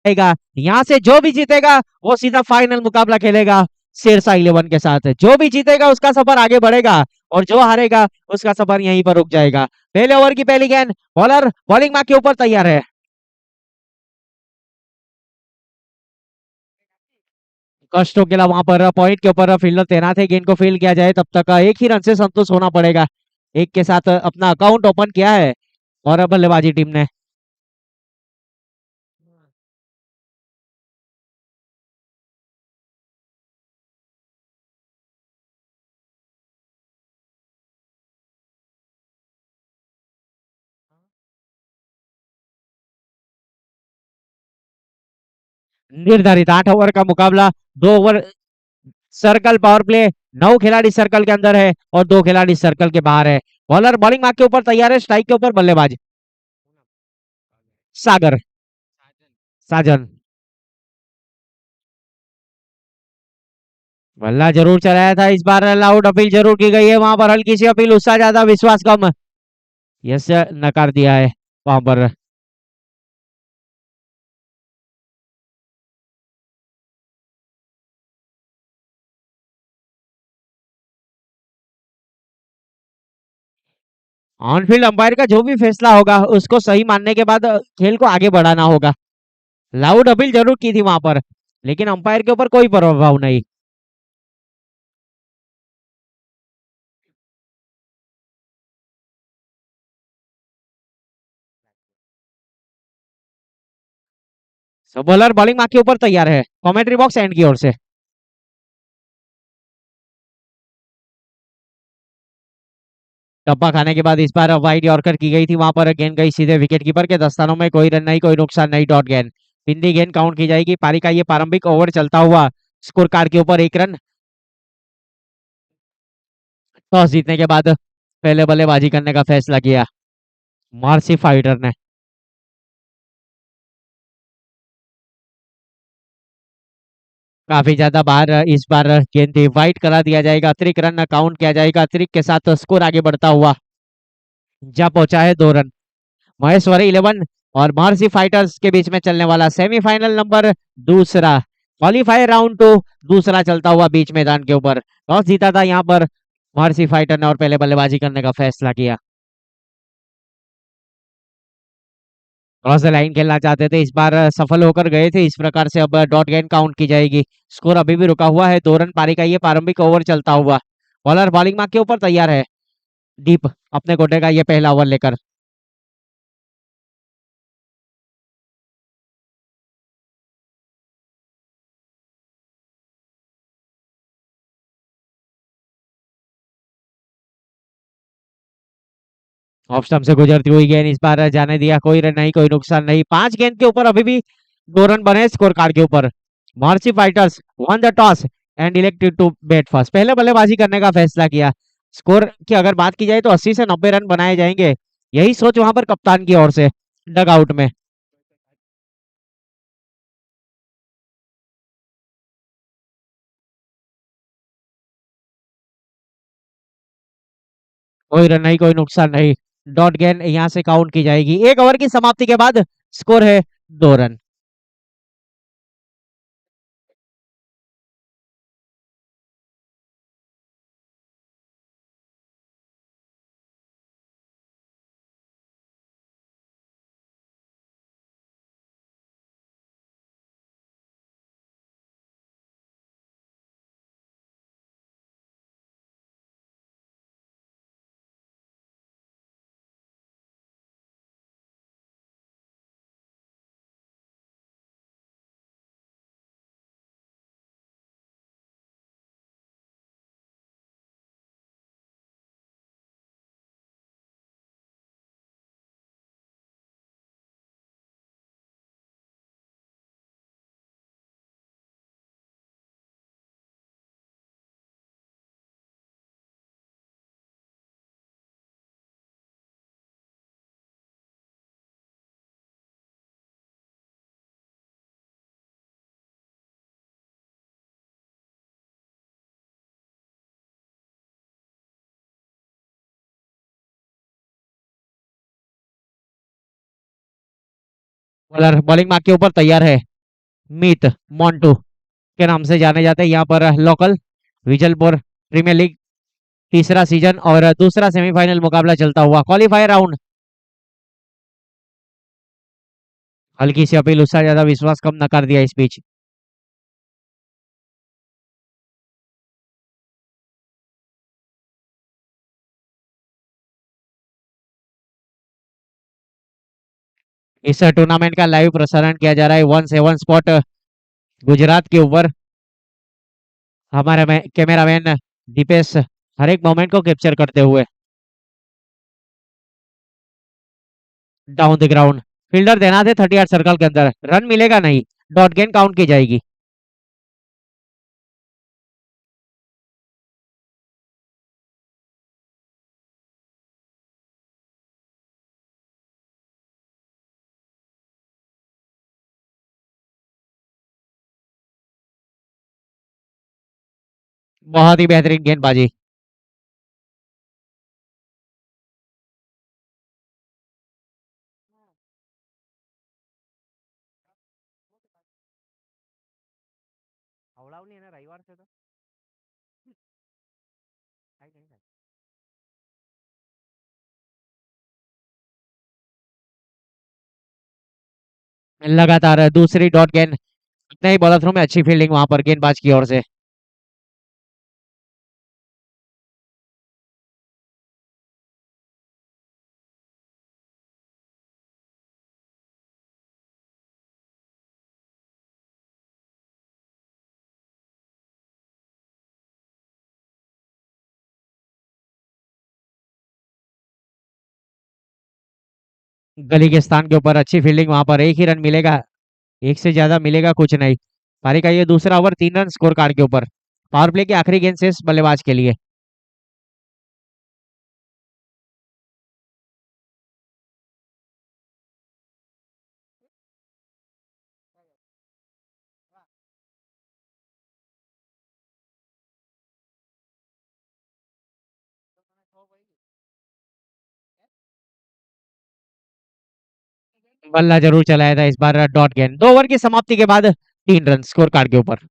यहाँ से जो भी जीतेगा वो सीधा फाइनल मुकाबला खेलेगा शेरशाह 11 के साथ। जो भी जीतेगा उसका सफर आगे बढ़ेगा और जो हारेगा उसका सफर यहीं पर रुक जाएगा। पहले ओवर की पहली गेंद, बॉलर बॉलिंग मार्क के ऊपर तैयार है। कष्टों के लिए वहां पर पॉइंट के ऊपर फील्डर तैनात है। गेंद को फील्ड किया जाए तब तक एक ही रन से संतुष्ट होना पड़ेगा। एक के साथ अपना अकाउंट ओपन किया है और अब बल्लेबाजी टीम ने। निर्धारित 8 ओवर का मुकाबला, 2 ओवर सर्कल पावर प्ले, 9 खिलाड़ी सर्कल के अंदर है और 2 खिलाड़ी सर्कल के बाहर है। बॉलर बॉलिंग मार्क के ऊपर तैयार है, स्ट्राइक के ऊपर बल्लेबाज सागर साजन। बल्ला जरूर चलाया था, इस बार आउट अपील जरूर की गई है। वहां पर हल्की सी अपील, उत्साह ज्यादा विश्वास कम, यस नकार दिया है वहां पर। ऑनफील्ड अंपायर का जो भी फैसला होगा उसको सही मानने के बाद खेल को आगे बढ़ाना होगा। लाउड अपील जरूर की थी वहां पर, लेकिन अंपायर के ऊपर कोई प्रभाव नहीं। सो बॉलर बॉलिंग मार्क के ऊपर तैयार है, कमेंट्री बॉक्स एंड की ओर से। टप्पा खाने के बाद इस बार वाइड यॉर्कर की गई थी, वहां पर गेंद गई सीधे विकेट कीपर के दस्तानों में। कोई रन नहीं, कोई नुकसान नहीं, डॉट गेंद। बिंदी गेंद काउंट की जाएगी। पारी का ये प्रारंभिक ओवर चलता हुआ स्कोर कार्ड के ऊपर 1 रन। टॉस जीतने के बाद पहले बल्लेबाजी करने का फैसला किया मार्सी फाइटर ने। काफी ज्यादा बाहर इस बार गेंद वाइड करा दिया जाएगा, अतिरिक्त रन काउंट किया जाएगा। अतिरिक्त के साथ स्कोर आगे बढ़ता हुआ जा पहुंचा है 2 रन। महेश्वरी 11 और महर्षि फाइटर्स के बीच में चलने वाला सेमीफाइनल नंबर दूसरा, क्वालिफायर राउंड 2 दूसरा चलता हुआ बीच मैदान के ऊपर। टॉस जीता था यहाँ पर महर्षि फाइटर ने और पहले बल्लेबाजी करने का फैसला किया। क्रॉस द लाइन खेलना चाहते थे, इस बार सफल होकर गए थे। इस प्रकार से अब डॉट गेंद काउंट की जाएगी। स्कोर अभी भी रुका हुआ है, 2 रन। पारी का ये प्रारंभिक ओवर चलता हुआ। बॉलर बॉलिंग मार्क के ऊपर तैयार है, डीप अपने कोटे का ये पहला ओवर लेकर। ऑफ स्टंप से गुजरती हुई गेंद इस बार जाने दिया। कोई रन नहीं, कोई नुकसान नहीं। 5 गेंद के ऊपर अभी भी 2 रन बने स्कोर कार्ड के ऊपर। Maharshi fighters won the toss and elected to bat first, पहले बल्लेबाजी करने का फैसला किया। स्कोर की अगर बात की जाए तो 80 से 90 रन बनाए जाएंगे, यही सोच वहां पर कप्तान की ओर से डग आउट में। कोई रन नहीं, कोई नुकसान नहीं, डॉट गेंद यहाँ से काउंट की जाएगी। 1 ओवर की समाप्ति के बाद स्कोर है 2 रन। बॉलर बॉलिंग मार्क के ऊपर तैयार है, मीत मोंटू के नाम से जाने जाते हैं यहाँ पर लोकल विजलपुर प्रीमियर लीग तीसरा सीजन और दूसरा सेमीफाइनल मुकाबला चलता हुआ क्वालिफायर राउंड। हल्की सी अपील, उससे ज्यादा विश्वास कम न कर दिया इस बीच। इस टूर्नामेंट का लाइव प्रसारण किया जा रहा है 1 7 स्पॉट गुजरात के ऊपर। हमारे कैमरामैन दीपेश हर एक मोमेंट को कैप्चर करते हुए। डाउन द ग्राउंड फील्डर देना थे 38 सर्कल के अंदर, रन मिलेगा नहीं, डॉट गेन काउंट की जाएगी। बहुत ही बेहतरीन गेंदबाजी। रविवार से तो लगातार दूसरी डॉट गेंद, नई बॉलर थ्रो में अच्छी फील्डिंग वहां पर गेंदबाज की ओर से। गली के स्थान के ऊपर अच्छी फील्डिंग, वहां पर एक ही रन मिलेगा, एक से ज्यादा मिलेगा कुछ नहीं। पारी का ये दूसरा ओवर, 3 रन स्कोर कार्ड के ऊपर। पावर प्ले की आखिरी गेंद शेष बल्लेबाज के लिए। बल्ला जरूर चलाया था इस बार डॉट गेंद। 2 ओवर की समाप्ति के बाद 3 रन स्कोर कार्ड के ऊपर।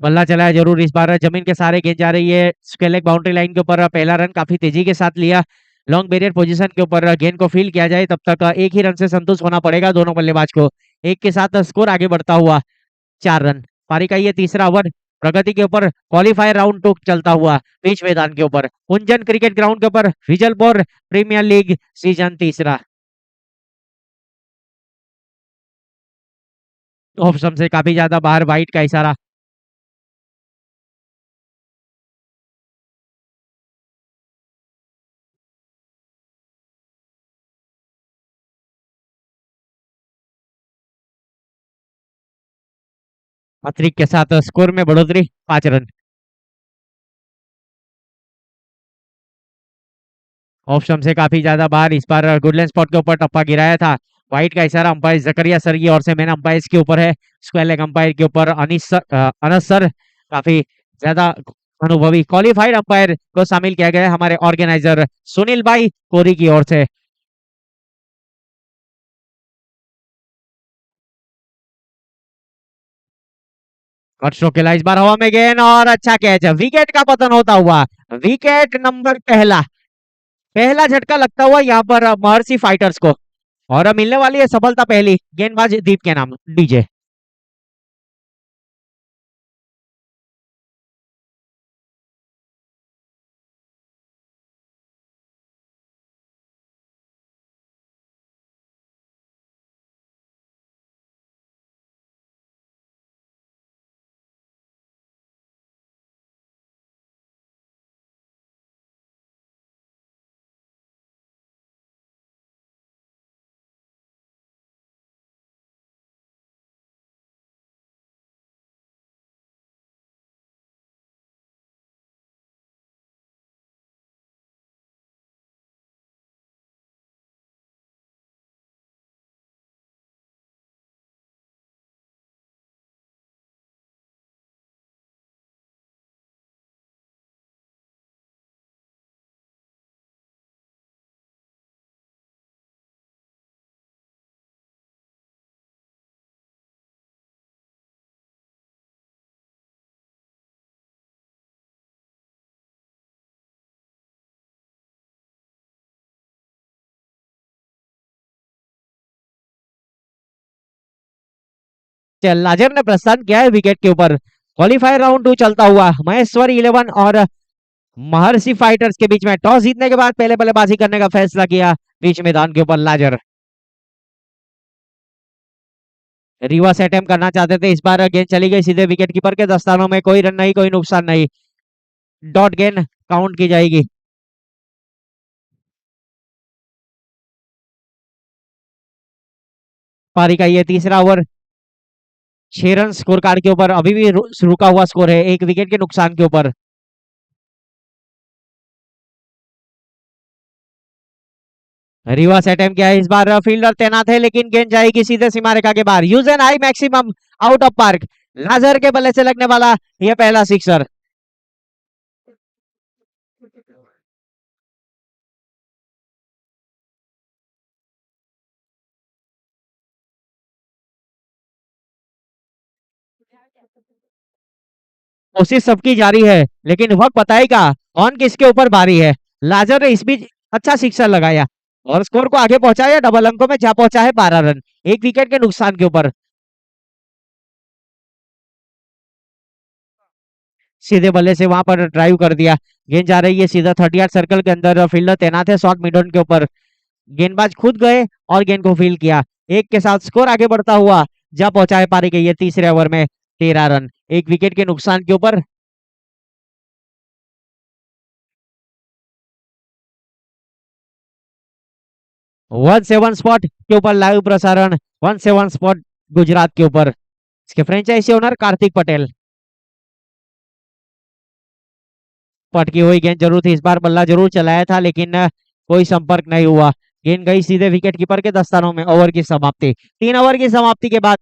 बल्ला चलाया जरूर इस बार, जमीन के सारे गेंद जा रही है स्केलेक बाउंड्री लाइन के ऊपर। पहला रन काफी तेजी के साथ लिया, लॉन्ग बैरियर पोजीशन के ऊपर गेंद को फील किया जाए तब तक एक ही रन से संतुष्ट होना पड़ेगा दोनों बल्लेबाज को। एक के साथ स्कोर आगे बढ़ता हुआ 4 रन। पारी का ये तीसरा ओवर प्रगति के ऊपर क्वालिफायर राउंड 2 चलता हुआ बीच मैदान के ऊपर कुंजन क्रिकेट ग्राउंड के ऊपर विजलपुर प्रीमियर लीग सीजन तीसरा। ऑप्शन से काफी ज्यादा बाहर, वाइट का इशारा। अतिरिक्त के साथ स्कोर में बढ़ोतरी 5 रन। ऑफ स्टंप से काफी ज्यादा बाहर, इस बार गुडलैंड स्पॉट के ऊपर टप्पा गिराया था। व्हाइट का इशारा अंपायर जकरिया सर की ओर से मैन अंपायर के ऊपर है। स्क्वायर लेग अंपायर के ऊपर अनस सर, काफी ज्यादा अनुभवी क्वालिफाइड अंपायर को शामिल किया गया है हमारे ऑर्गेनाइजर सुनील भाई कोरी की ओर से। और शोकेला इस बार हवा में गेंद और अच्छा कैच है, विकेट का पतन होता हुआ। विकेट नंबर पहला, पहला झटका लगता हुआ यहाँ पर महर्षि फाइटर्स को, और मिलने वाली है सफलता पहली गेंदबाज दीप के नाम डीजे। लाजर ने प्रस्थान किया है विकेट के ऊपर। क्वालिफायर राउंड 2 चलता हुआ महेश्वर 11 और महर्षि फाइटर्स के बीच में टॉस जीतने के बाद पहले बल्लेबाजी करने का फैसला किया बीच मैदान के ऊपर लाजर। रिवर्स अटेम्प्ट करना चाहते थे, इस बार गेंद चली गई सीधे विकेट कीपर के दस्तानों में, कोई रन नहीं, कोई नुकसान नहीं, डॉट गेंद काउंट की जाएगी। पारी का ये तीसरा ओवर, 6 रन स्कोर कार्ड के ऊपर अभी भी रुका हुआ स्कोर है, एक विकेट के नुकसान के ऊपर। रिवर्स अटेम्प्ट किया है, इस बार फील्डर तैनात है लेकिन गेंद जाएगी सीधे सीमा रेखा के बाहर, huge and high maximum out of park. लाजर के बल्ले से लगने वाला यह पहला सिक्सर। कोशिश सबकी जारी है लेकिन वक्त बताएगा कौन किसके ऊपर भारी है। लाजर ने इस बीच अच्छा सिक्सर लगाया और स्कोर को आगे पहुंचाया, डबल अंकों में जा पहुंचा है 12 रन, एक विकेट के नुकसान के ऊपर। सीधे बल्ले से वहां पर ड्राइव कर दिया, गेंद जा रही है सीधा 30 सर्कल के अंदर, फील्डर तैनात है शॉर्ट मिड ऑन के ऊपर। गेंदबाज खुद गए और गेंद को फील्ड किया, एक के साथ स्कोर आगे बढ़ता हुआ जा पहुंचा है पारी के ये तीसरे ओवर में 13 रन, एक विकेट के नुकसान के ऊपर। 1-7 स्पॉट के ऊपर लाइव प्रसारण, 1-7 स्पॉट गुजरात के ऊपर, इसके फ्रेंचाइजी ओनर कार्तिक पटेल। पटकी हुई गेंद जरूर थी, इस बार बल्ला जरूर चलाया था लेकिन कोई संपर्क नहीं हुआ, गेंद गई सीधे विकेट कीपर के दस्तानों में। ओवर की समाप्ति, 3 ओवर की समाप्ति के बाद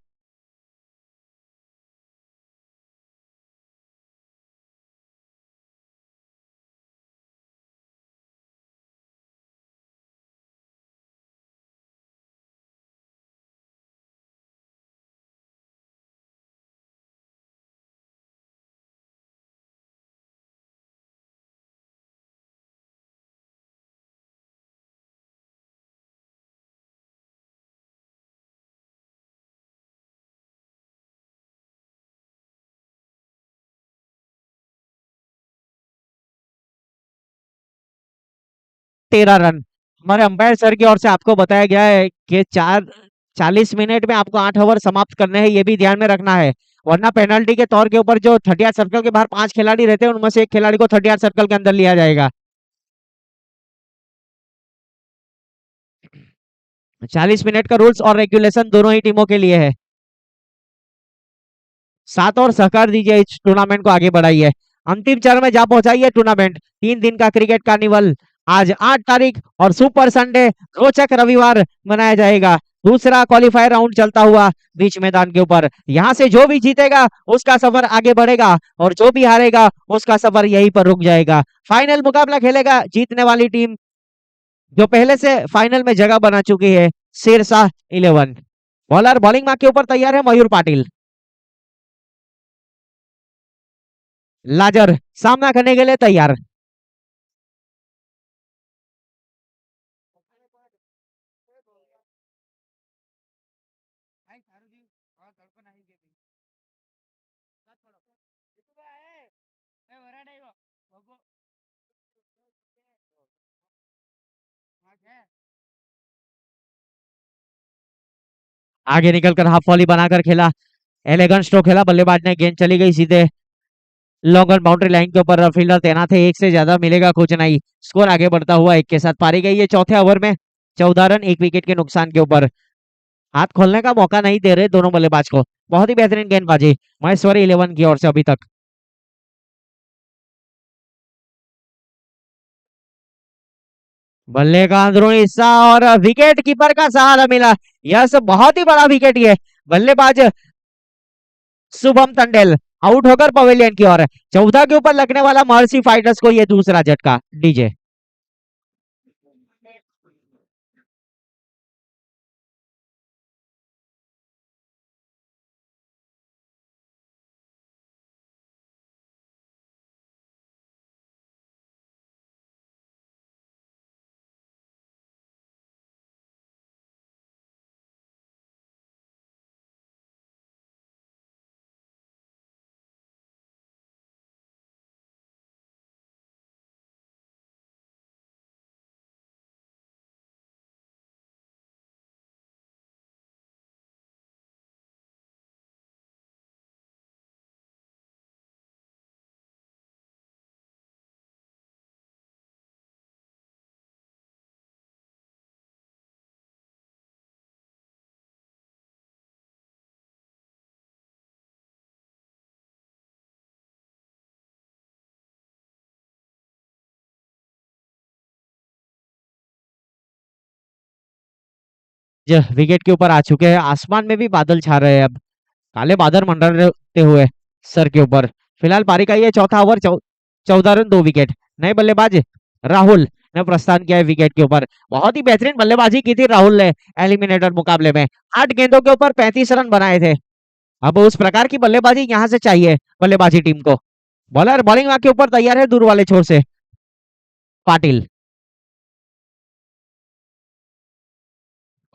13 रन हमारे अंपायर सर की ओर से आपको बताया गया है कि 40 मिनट में आपको 8 ओवर समाप्त करने हैं, ये भी ध्यान में रखना है, वरना पेनल्टी के तौर के ऊपर जो 30 सर्कल के बाहर 5 खिलाड़ी रहते हैं उनमें से एक खिलाड़ी को 30 सर्कल के अंदर लिया जाएगा। 40 मिनट का रूल्स और रेगुलेशन दोनों ही टीमों के लिए है। साथ और सहकार दीजिए, इस टूर्नामेंट को आगे बढ़ाइए। अंतिम चरण में जा पहुंचाई है टूर्नामेंट। 3 दिन का क्रिकेट कार्निवल आज 8 तारीख और सुपर संडे रोचक रविवार मनाया जाएगा। दूसरा क्वालिफायर राउंड चलता हुआ बीच मैदान के ऊपर, यहाँ से जो भी जीतेगा उसका सफर आगे बढ़ेगा और जो भी हारेगा उसका सफर यहीं पर रुक जाएगा। फाइनल मुकाबला खेलेगा जीतने वाली टीम, जो पहले से फाइनल में जगह बना चुकी है, शेरशाह 11। बॉलर बॉलिंग मार्क के ऊपर तैयार है मयूर पाटिल। लाजर सामना करने के लिए तैयार। आगे निकलकर हाफ वॉली बनाकर खेला, एलेगेंट स्ट्रोक खेला, बल्लेबाज ने गेंद चली गई सीधे लॉन्ग ऑन बाउंड्री लाइन के ऊपर। फील्डर तैनात है, एक से ज्यादा मिलेगा कुछ नहीं। स्कोर आगे बढ़ता हुआ एक के साथ पारी गई है चौथे ओवर में। 14 रन 1 विकेट के नुकसान के ऊपर। हाथ खोलने का मौका नहीं दे रहे दोनों बल्लेबाज को। बहुत ही बेहतरीन गेंदबाजी महेश्वरी 11 की ओर से अभी तक। बल्ले का अंदरूनी हिस्सा और विकेट कीपर का सहारा मिला। यह सब बहुत ही बड़ा विकेट ये। बल्लेबाज शुभम टंडेल आउट होकर पवेलियन की ओर। 14 के ऊपर लगने वाला महर्षि फाइटर्स को ये दूसरा झटका। डीजे विकेट के ऊपर आ चुके हैं। आसमान में भी बादल छा रहे हैं अब, काले बादल मंडराते हुए सर के ऊपर। फिलहाल पारी का ये चौथा ओवर। 14 run 2 wicket. नए बल्लेबाज राहुल ने प्रस्थान किया है विकेट के ऊपर। बहुत ही बेहतरीन बल्लेबाजी की थी राहुल ने एलिमिनेटर मुकाबले में। 8 गेंदों के ऊपर 35 रन बनाए थे। अब उस प्रकार की बल्लेबाजी यहाँ से चाहिए बल्लेबाजी टीम को। बॉलर बॉलिंग के ऊपर तैयार है दूर वाले छोर से पाटिल।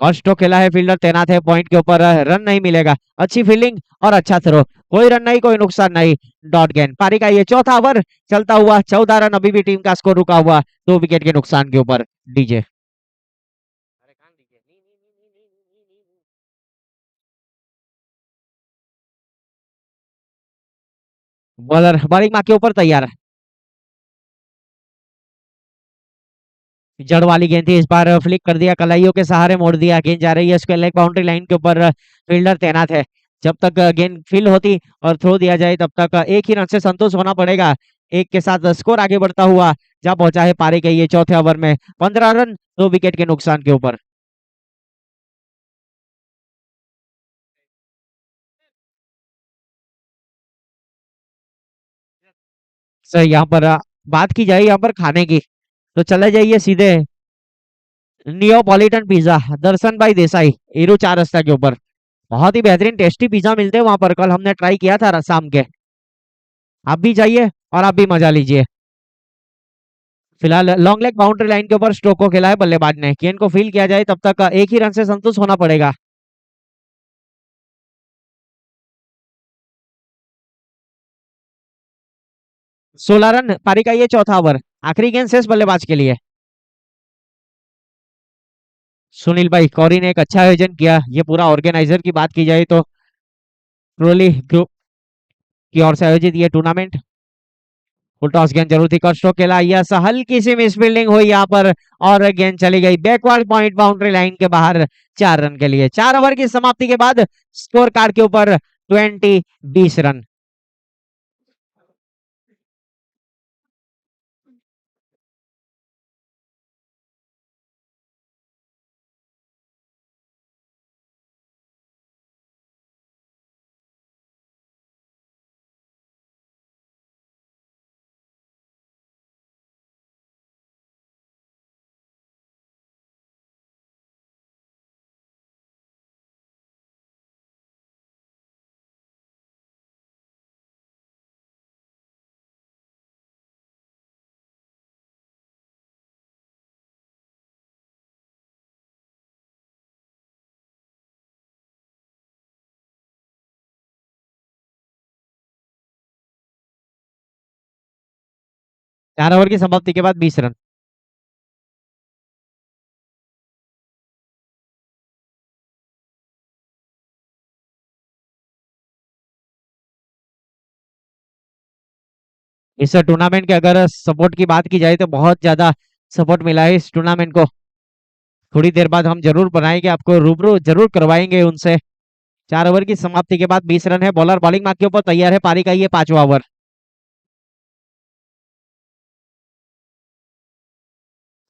और स्ट्रोक खेला है, फील्डर तैनात है पॉइंट के ऊपर। रन नहीं मिलेगा। अच्छी फील्डिंग और अच्छा थ्रो, कोई रन नहीं कोई नुकसान नहीं। डॉट गेंद। पारी का ये चौथा ओवर चलता हुआ 14 रन अभी भी टीम का स्कोर रुका हुआ 2 विकेट के नुकसान के ऊपर। डीजे बॉलर बॉलिंग के ऊपर तैयार। जड़ वाली गेंद थी, इस बार फ्लिक कर दिया, कलाइयों के सहारे मोड़ दिया। गेंद जा रही है उसके लेग बाउंड्री लाइन के ऊपर। फील्डर तैनात है। जब तक गेंद फील होती और थ्रो दिया जाए तब तक एक ही रन से संतोष होना पड़ेगा। एक के साथ स्कोर आगे बढ़ता हुआ जा पहुंचा है पारी के ये चौथे ओवर में। 15 रन 2 विकेट के नुकसान के ऊपर। सर यहाँ पर बात की जाए यहाँ पर खाने की, तो चले जाइए सीधे नियोपॉलिटन पिज्जा दर्शन भाई देसाई एरो 4 रास्ता के ऊपर। बहुत ही बेहतरीन टेस्टी पिज्जा मिलते हैं वहां पर। कल हमने ट्राई किया था शाम के। आप भी जाइए और आप भी मजा लीजिए। फिलहाल लॉन्ग लेग बाउंड्री लाइन के ऊपर स्ट्रोक को खेला है बल्लेबाज ने। गेंद को फील किया जाए तब तक एक ही रन से संतुष्ट होना पड़ेगा। 16 रन पारी का ये चौथा ओवर। आखिरी गेंद शेष बल्लेबाज के लिए। सुनील भाई कौरी ने एक अच्छा आयोजन किया। ये पूरा ऑर्गेनाइजर की बात की जाए तो ट्रोली ग्रुप की ओर से आयोजित ये टूर्नामेंट। फुल टॉस गेंद जरूर थी, कष्टों के लिए यस हल्की सी मिस फील्डिंग हुई यहाँ पर और गेंद चली गई बैकवर्ड पॉइंट बाउंड्री लाइन के बाहर। 4 रन के लिए। 4 ओवर की समाप्ति के बाद स्कोर कार्ड के ऊपर 20 रन। चार ओवर की समाप्ति के बाद 20 रन। इस टूर्नामेंट के अगर सपोर्ट की बात की जाए तो बहुत ज्यादा सपोर्ट मिला है इस टूर्नामेंट को। थोड़ी देर बाद हम जरूर बनाएंगे, आपको रूबरू जरूर करवाएंगे उनसे। 4 ओवर की समाप्ति के बाद 20 रन है। बॉलर बॉलिंग मार्क के ऊपर तैयार है। पारी का ये 5वां ओवर।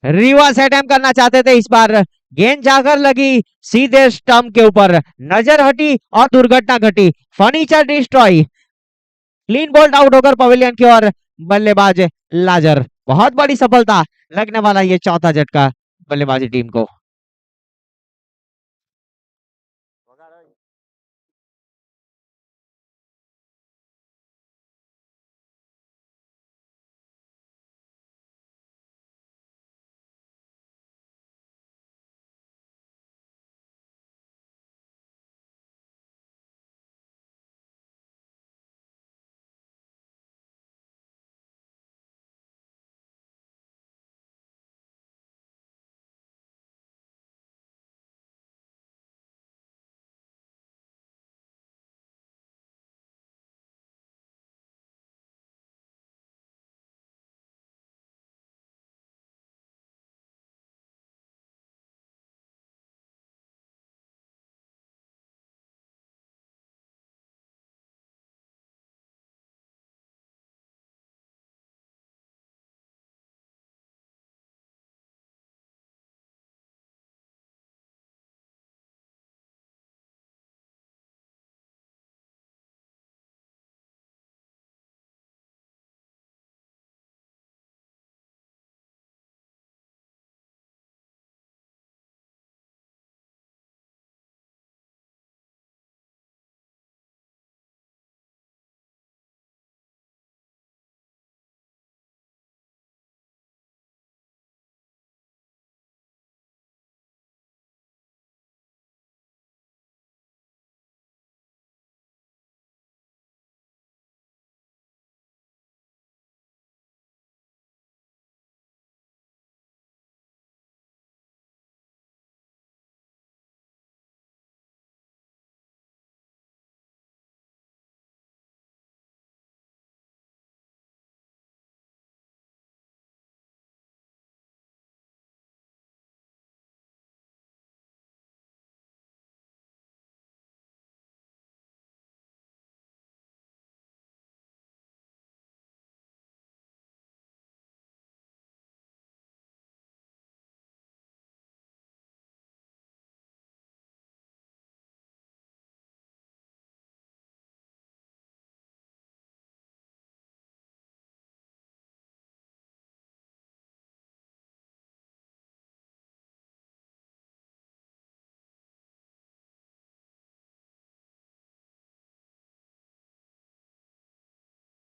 रिवर्स अटेम्प्ट करना चाहते थे, इस बार गेंद जाकर लगी सीधे स्टंप के ऊपर, नजर हटी और दुर्घटना घटी। Furniture destroy, clean bowled out होकर पवेलियन की ओर बल्लेबाज लाजर। बहुत बड़ी सफलता लगने वाला ये चौथा झटका बल्लेबाजी टीम को।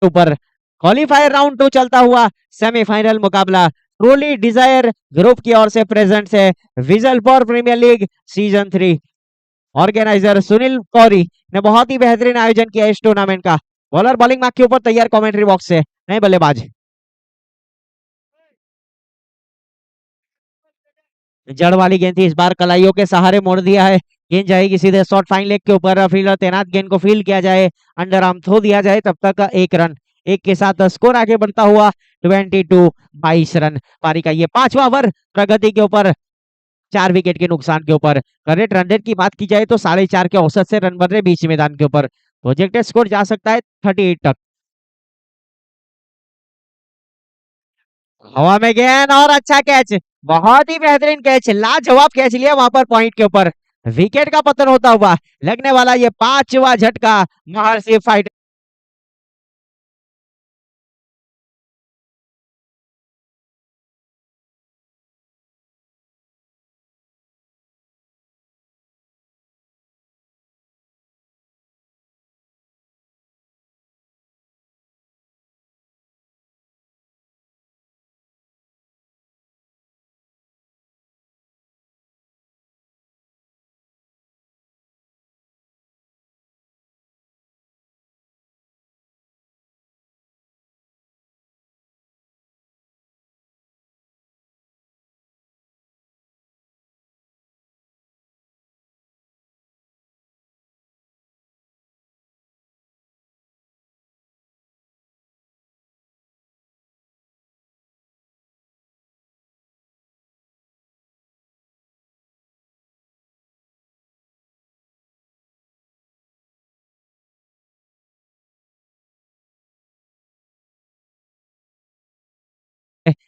ऊपर क्वालिफायर राउंड 2 चलता हुआ सेमीफाइनल मुकाबला ट्रोली डिजायर ग्रुप की ओर से प्रेजेंट है। विजल for premier league season 3 organizer Sunil Kauri ने बहुत ही बेहतरीन आयोजन किया इस टूर्नामेंट का। बॉलर बॉलिंग मार्क के ऊपर तैयार कमेंट्री बॉक्स से नए बल्लेबाज। जड़ वाली गेंद थी, इस बार कलाइयों के सहारे मोड़ दिया है। गेंद जाएगी सीधे शॉर्ट फाइन लेग के ऊपर। फील्डर तैनात, गेंद को फील्ड किया जाए, अंडर आर्म थ्रो दिया जाए, तब तक 1 रन। एक के साथ स्कोर आगे बढ़ता हुआ 22 रन। पारी का ये 5वां ओवर प्रगति के ऊपर 4 विकेट के नुकसान के ऊपर। करेक्ट रन रेट की बात की जाए तो 4.5 के औसत से रन बन रहे बीच मैदान के ऊपर। प्रोजेक्टेड स्कोर जा सकता है 38 तक। हवा में गेंद और अच्छा कैच, बहुत ही बेहतरीन कैच, लाजवाब कैच लिया वहां पर पॉइंट के ऊपर। विकेट का पतन होता हुआ लगने वाला ये पांचवा झटका महर्षि फाइट।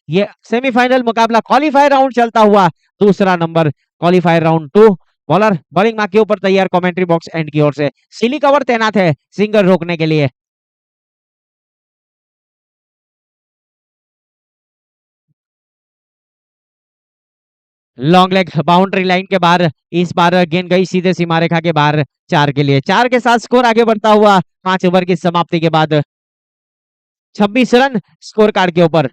ये सेमीफाइनल मुकाबला क्वालिफायर राउंड चलता हुआ दूसरा number qualifier round 2। Bowler bowling mark के ऊपर तैयार, कमेंट्री बॉक्स एंड की ओर से सिली कवर तैनात है सिंगल रोकने के लिए। लॉन्ग लेग बाउंड्री लाइन के बाहर, इस बार गेंद गई सीधे सीमा रेखा के बाहर। 4 के लिए, 4 के साथ स्कोर आगे बढ़ता हुआ 5 ओवर की समाप्ति के बाद 26 रन स्कोर कार्ड के ऊपर।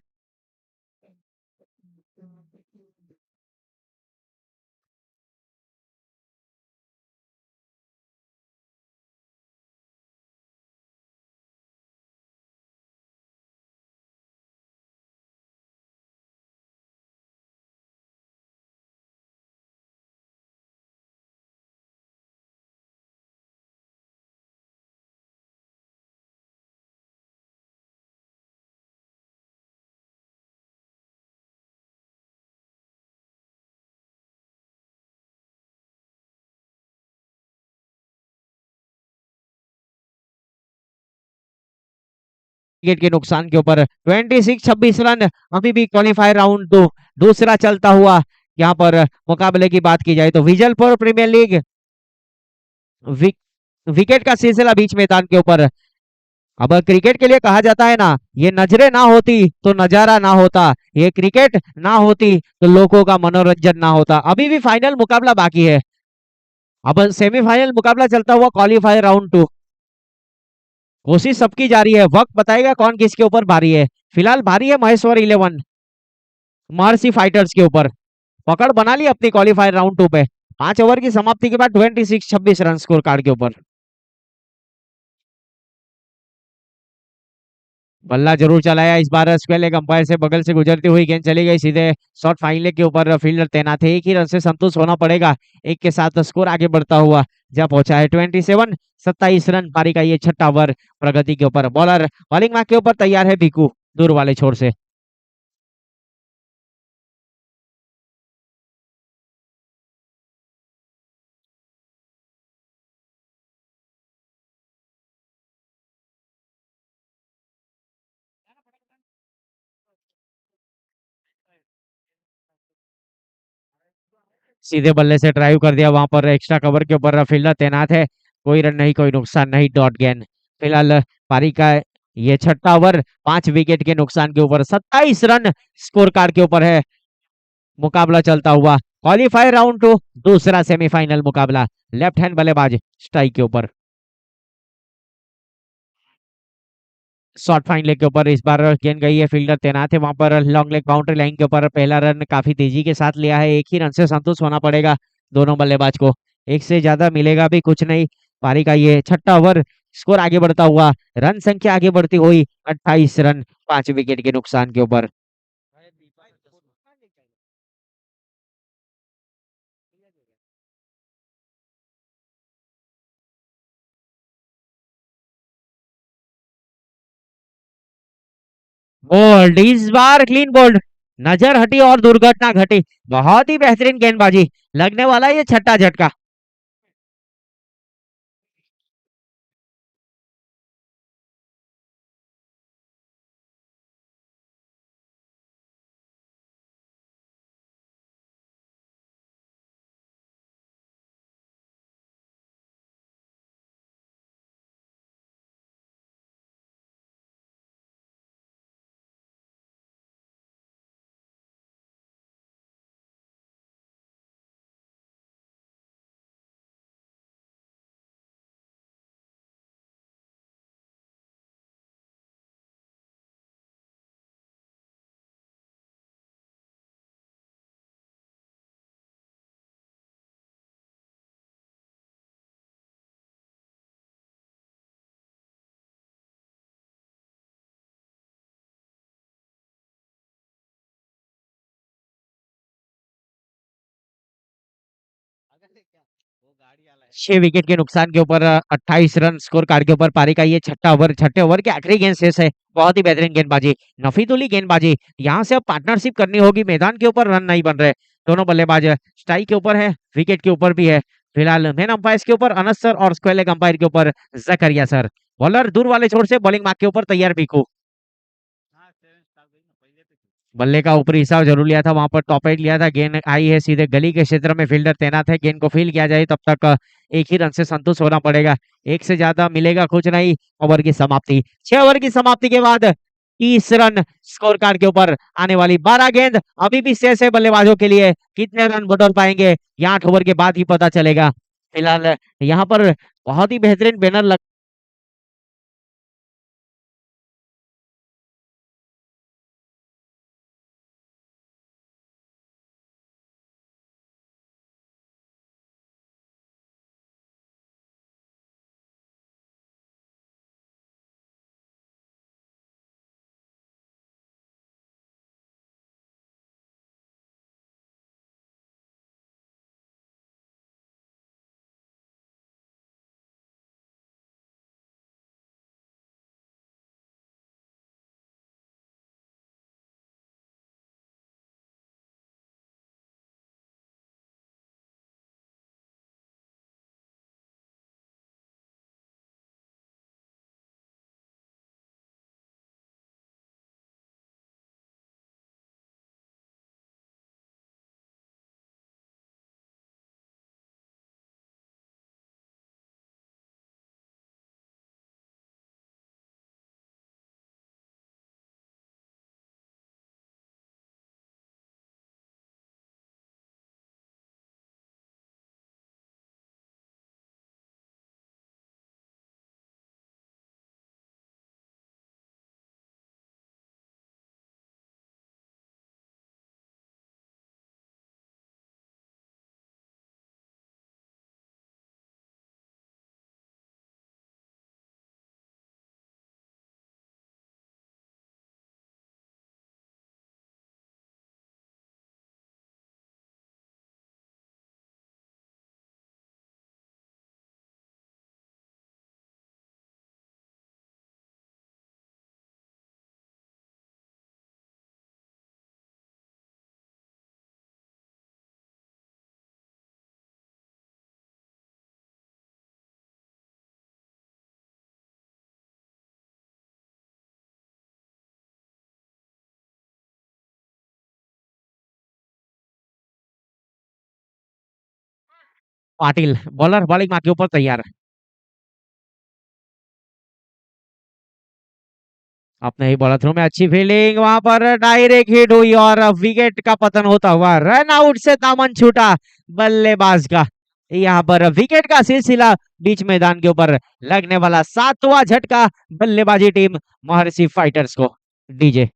विकेट के नुकसान के ऊपर 26 रन अभी भी क्वालिफायर राउंड 2 दूसरा चलता हुआ। यहाँ पर मुकाबले की बात की जाए तो विजलपुर प्रीमियर लीग वि, विकेट का सिलसिला बीच मैदान के ऊपर। अब क्रिकेट के लिए कहा जाता है ना, ये नजरें ना होती तो नजारा ना होता, ये क्रिकेट ना होती तो लोगों का मनोरंजन ना होता। अभी भी फाइनल मुकाबला बाकी है। अब सेमीफाइनल मुकाबला चलता हुआ क्वालिफायर राउंड 2। कोशिश सबकी जारी है, वक्त बताएगा कौन किसके ऊपर भारी है। फिलहाल भारी है महेश्वर 11 महर्षि फाइटर्स के ऊपर। पकड़ बना ली अपनी क्वालिफायर राउंड 2 पे। 5 ओवर की समाप्ति के बाद 26 रन स्कोर कार्ड के ऊपर। बल्ला जरूर चलाया इस बार स्क्वेयर लेग अंपायर से बगल से गुजरती हुई गेंद चली गई सीधे शॉर्ट फाइनल के ऊपर। फील्डर तैनात है, एक ही रन से संतुष्ट होना पड़ेगा। एक के साथ स्कोर आगे बढ़ता हुआ जब पहुंचा है 27 रन पारी का ये छठा ओवर प्रगति के ऊपर। बॉलर बॉलिंग मार्क के ऊपर तैयार है भिकू दूर वाले छोर से। सीधे बल्ले से ड्राइव कर दिया, वहां पर एक्स्ट्रा कवर के ऊपर फील्डर तैनात है। कोई रन नहीं, कोई नुकसान नहीं, डॉट गेंद। फिलहाल पारी का ये छठा ओवर 5 विकेट के नुकसान के ऊपर 27 रन स्कोर कार्ड के ऊपर है मुकाबला चलता हुआ। क्वालिफायर राउंड 2 दूसरा सेमीफाइनल मुकाबला। लेफ्ट हैंड बल्लेबाज स्ट्राइक के ऊपर। शॉर्ट फाइन लेग के ऊपर इस बार गेंद गई है, फील्डर तैनात है वहां पर। लॉन्ग लेग बाउंड्री लाइन के ऊपर पहला रन काफी तेजी के साथ लिया है। एक ही रन से संतुष्ट होना पड़ेगा दोनों बल्लेबाज को, एक से ज्यादा मिलेगा भी कुछ नहीं। पारी का ये छठा ओवर स्कोर आगे बढ़ता हुआ, रन संख्या आगे बढ़ती हुई 28 रन 5 विकेट के नुकसान के ऊपर। बोल्ड इस बार क्लीन बोल्ड, नजर हटी और दुर्घटना घटी। बहुत ही बेहतरीन गेंदबाजी, लगने वाला ये छठा झटका। 6 विकेट के नुकसान के ऊपर 28 रन स्कोर कार्ड के ऊपर पारी का ये छठा ओवर, छठे ओवर की आखिरी गेंद शेष है। बहुत ही बेहतरीन गेंदबाजी, नफीतुली गेंदबाजी। यहाँ से अब पार्टनरशिप करनी होगी, मैदान के ऊपर रन नहीं बन रहे। दोनों बल्लेबाज स्ट्राइक के ऊपर है, विकेट के ऊपर भी है। फिलहाल मेन अंपायर के ऊपर अनस सर और स्क्वायर लेग अंपायर के ऊपर जकरिया सर। बॉलर दूर वाले छोर से बॉलिंग मार्क के ऊपर तैयार पीकू। बल्ले का ऊपरी हिसाब जरूर लिया था, वहां पर टॉप एट लिया था। गेंद आई है सीधे गली के क्षेत्र में, फील्डर तैनात है। गेंद को फील किया जाए तब तक एक ही रन से संतुष्ट होना पड़ेगा, एक से ज्यादा मिलेगा कुछ नहीं। ओवर की समाप्ति, 6 ओवर की समाप्ति के बाद 30 रन स्कोर कार्ड के ऊपर। आने वाली 12 गेंद अभी भी शेष है बल्लेबाजों के लिए, कितने रन बटोर पाएंगे ये 8 ओवर के बाद ही पता चलेगा। फिलहाल यहाँ पर बहुत ही बेहतरीन बैनर लग पाटिल, बॉलर बॉलिंग मार्क के ऊपर तैयार। अपने ही बॉलर थ्रो में अच्छी फील्डिंग, वहां पर डायरेक्ट हिट हुई और विकेट का पतन होता हुआ रन आउट से दामन छूटा बल्लेबाज का। यहाँ पर विकेट का सिलसिला बीच मैदान के ऊपर लगने वाला 7वां झटका बल्लेबाजी टीम महर्षि फाइटर्स को। डीजे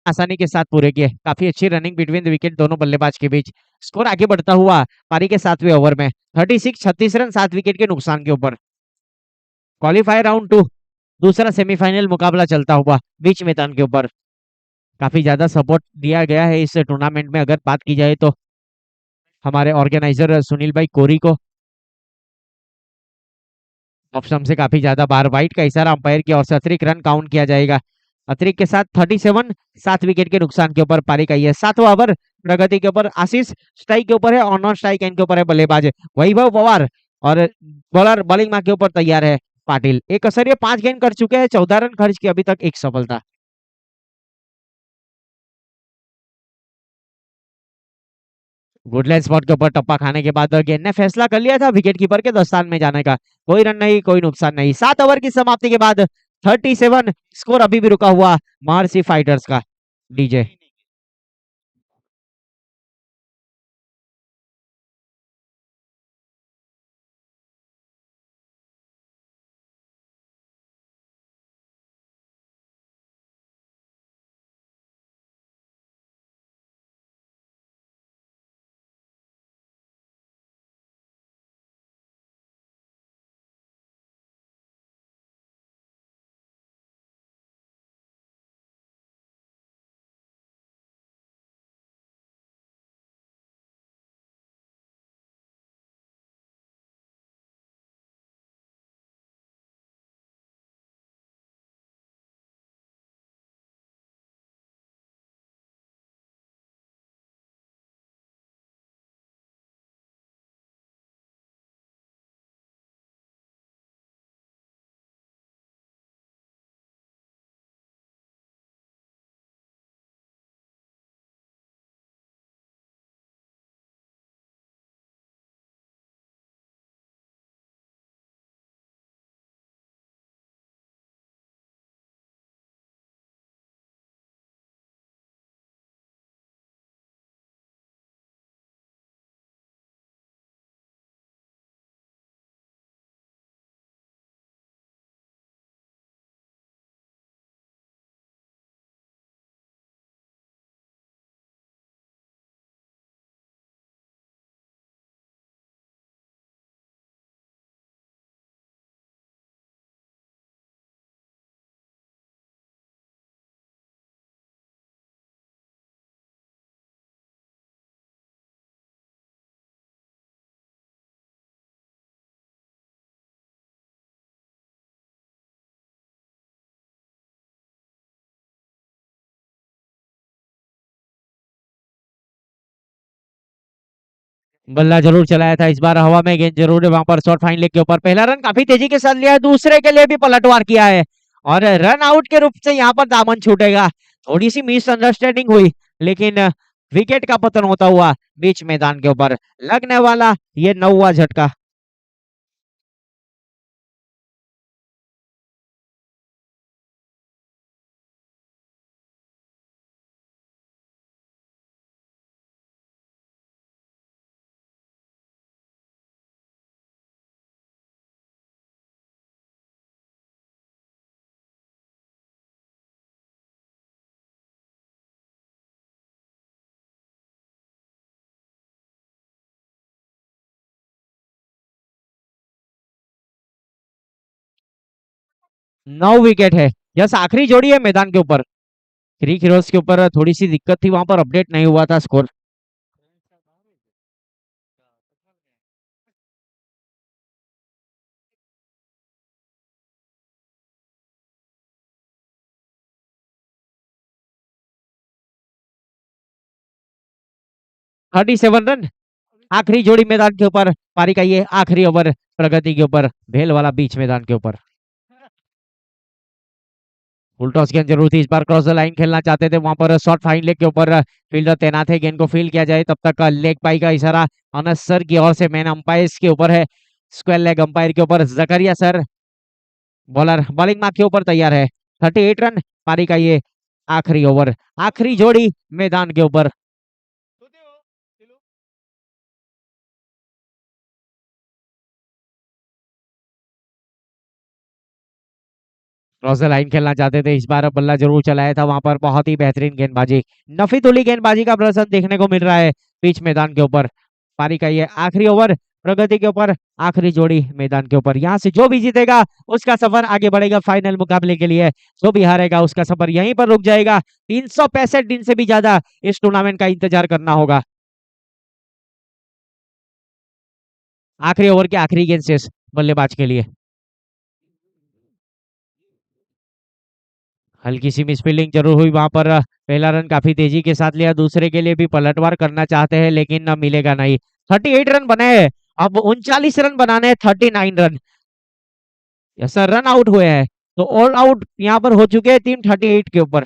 आसानी के साथ पूरे किए, काफी अच्छी रनिंग बिटवीन द विकेट दोनों बल्लेबाज के बीच। स्कोर आगे बढ़ता हुआ पारी के 7वें ओवर में 36 रन 7 विकेट के नुकसान के ऊपर। क्वालिफायर राउंड 2 दूसरा सेमीफाइनल मुकाबला चलता हुआ बीच मैदान के ऊपर। काफी ज्यादा सपोर्ट दिया गया है इस टूर्नामेंट में, अगर बात की जाए तो हमारे ऑर्गेनाइजर सुनील भाई कोरी को। ऑप्शन से काफी ज्यादा बार वाइट का इशारा अंपायर की ओर से अतिरिक्त रन काउंट किया जाएगा। अतिरिक्त के साथ 37, 7 विकेट के नुकसान के ऊपर पारी का ये 7वां ओवर। प्रगति के ऊपर आशीष स्ट्राइक के ऊपर है और नॉन स्ट्राइक एंड के ऊपर है बल्लेबाज वैभव पवार और बॉलर बॉलिंग मार्क के ऊपर तैयार है पाटिल। एक असर 5 गेंद कर चुके हैं, 14 रन खर्च की अभी तक एक सफलता। गुडलैंड स्पॉट के ऊपर टप्पा खाने के बाद गेंद ने फैसला कर लिया था विकेट कीपर के दस्तान में जाने का। कोई रन नहीं, कोई नुकसान नहीं। 7 ओवर की समाप्ति के बाद 37 स्कोर अभी भी रुका हुआ महर्षि फाइटर्स का। डीजे बल्ला जरूर चलाया था इस बार हवा में, गेंद जरूर है वहां पर शॉर्ट फाइन लेग के ऊपर। पहला रन काफी तेजी के साथ लिया है, दूसरे के लिए भी पलटवार किया है और रन आउट के रूप से यहाँ पर दामन छूटेगा। थोड़ी सी मिसअंडरस्टैंडिंग हुई लेकिन विकेट का पतन होता हुआ बीच मैदान के ऊपर लगने वाला ये 9वां झटका। नौ विकेट है, यस आखिरी जोड़ी है मैदान के ऊपर। क्रिक हीरोज के ऊपर थोड़ी सी दिक्कत थी, वहां पर अपडेट नहीं हुआ था स्कोर। 37 रन आखिरी जोड़ी मैदान के ऊपर। पारी का ये आखिरी ओवर प्रगति के ऊपर, भेल वाला बीच मैदान के ऊपर। फुल टॉस गेंद जरूर थी इस बार, क्रॉस द लाइन खेलना चाहते थे वहां पर। शॉर्ट फाइन लेग के ऊपर फील्डर तैनात है, गेंद को फील्ड किया जाए तब तक लेग पाई का इशारा अनस सर की ओर से मैन अंपायर के ऊपर है। स्क्वायर लेग अंपायर के ऊपर जकरिया सर, बॉलर बॉलिंग मार्क के ऊपर तैयार है। 38 रन पारी का ये आखिरी ओवर, आखिरी जोड़ी मैदान के ऊपर। क्रॉस द लाइन खेलना चाहते थे इस बार, बल्ला जरूर चलाया था वहां पर। बहुत ही बेहतरीन गेंदबाजी, नफीतुली गेंदबाजी का प्रदर्शन देखने को मिल रहा है बीच मैदान के ऊपर। पारी का ये आखिरी ओवर प्रगति के ऊपर, आखिरी जोड़ी मैदान के ऊपर। यहाँ से जो भी जीतेगा उसका सफर आगे बढ़ेगा फाइनल मुकाबले के लिए, जो भी हारेगा उसका सफर यहीं पर रुक जाएगा। 365 दिन से भी ज्यादा इस टूर्नामेंट का इंतजार करना होगा। आखिरी ओवर के आखिरी गेंद शेष बल्लेबाज के लिए। हल्की सी मिसफील्डिंग जरूर हुई वहां पर। पहला रन काफी तेजी के साथ लिया, दूसरे के लिए भी पलटवार करना चाहते हैं लेकिन मिलेगा नहीं। 38 रन बने हैं, अब 39 रन बनाने हैं, 39 run. Yes sir, run out हुए हैं, तो ऑल आउट यहाँ पर हो चुके हैं टीम 38 के ऊपर।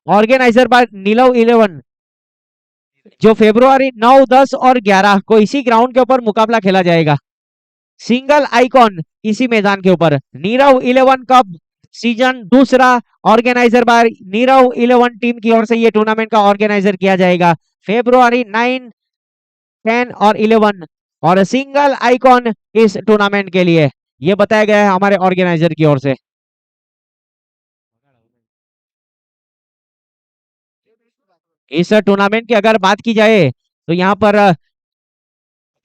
ऑर्गेनाइजर बाय नीलव 11, जो फेब्रुआरी 9, 10 और 11 को इसी ग्राउंड के ऊपर मुकाबला खेला जाएगा। सिंगल आइकॉन इसी मैदान के ऊपर, नीरव 11 कप सीजन दूसरा। ऑर्गेनाइजर बाय नीरव 11 टीम की ओर से ये टूर्नामेंट का ऑर्गेनाइजर किया जाएगा। फेब्रुआरी 9, 10 और 11, और सिंगल आइकॉन इस टूर्नामेंट के लिए ये बताया गया है हमारे ऑर्गेनाइजर की ओर से। इस टूर्नामेंट की अगर बात की जाए तो यहाँ पर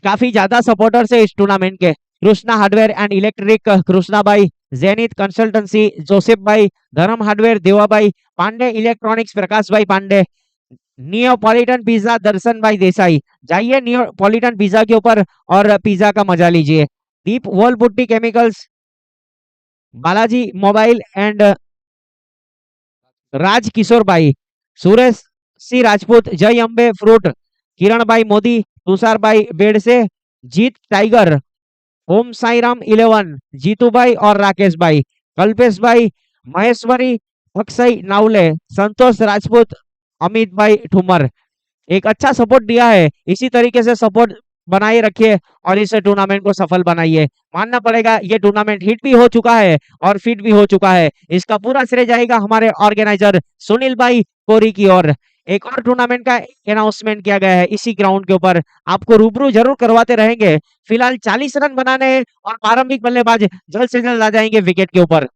काफी ज्यादा सपोर्टर्स है इस टूर्नामेंट के। Krishna hardware and electric Krishna भाई, जेनिथ कंसल्टेंसी जोसेफ भाई, धर्म हार्डवेयर देवा भाई, पांडे इलेक्ट्रॉनिक्स प्रकाश भाई पांडे, नियोपॉलिटन पिज्जा दर्शन भाई देसाई। जाइए नियोपॉलिटन पिज्जा के ऊपर और पिज्जा का मजा लीजिए। Deep wall putty chemicals, Balaji mobile and Raj Kishore भाई, सुरेश सी राजपूत, जय अंबे फ्रूट, किरण भाई मोदी, तुषार भाई बेड से, जीत टाइगर, ओम साई राम 11, जीतू भाई और राकेश भाई, कल्पेश भाई, महेश्वरी, अक्षय नावले, संतोष राजपूत, अमित भाई ठुमर। एक अच्छा सपोर्ट दिया है, इसी तरीके से सपोर्ट बनाए रखिए और इस टूर्नामेंट को सफल बनाइए। मानना पड़ेगा ये टूर्नामेंट हिट भी हो चुका है और फिट भी हो चुका है। इसका पूरा श्रेय जाएगा हमारे ऑर्गेनाइजर सुनील भाई कोरी की ओर। एक और टूर्नामेंट का अनाउंसमेंट किया गया है इसी ग्राउंड के ऊपर, आपको रूबरू जरूर करवाते रहेंगे। फिलहाल 40 रन बनाने हैं और प्रारंभिक बल्लेबाज जल्द से जल्द आ जाएंगे विकेट के ऊपर।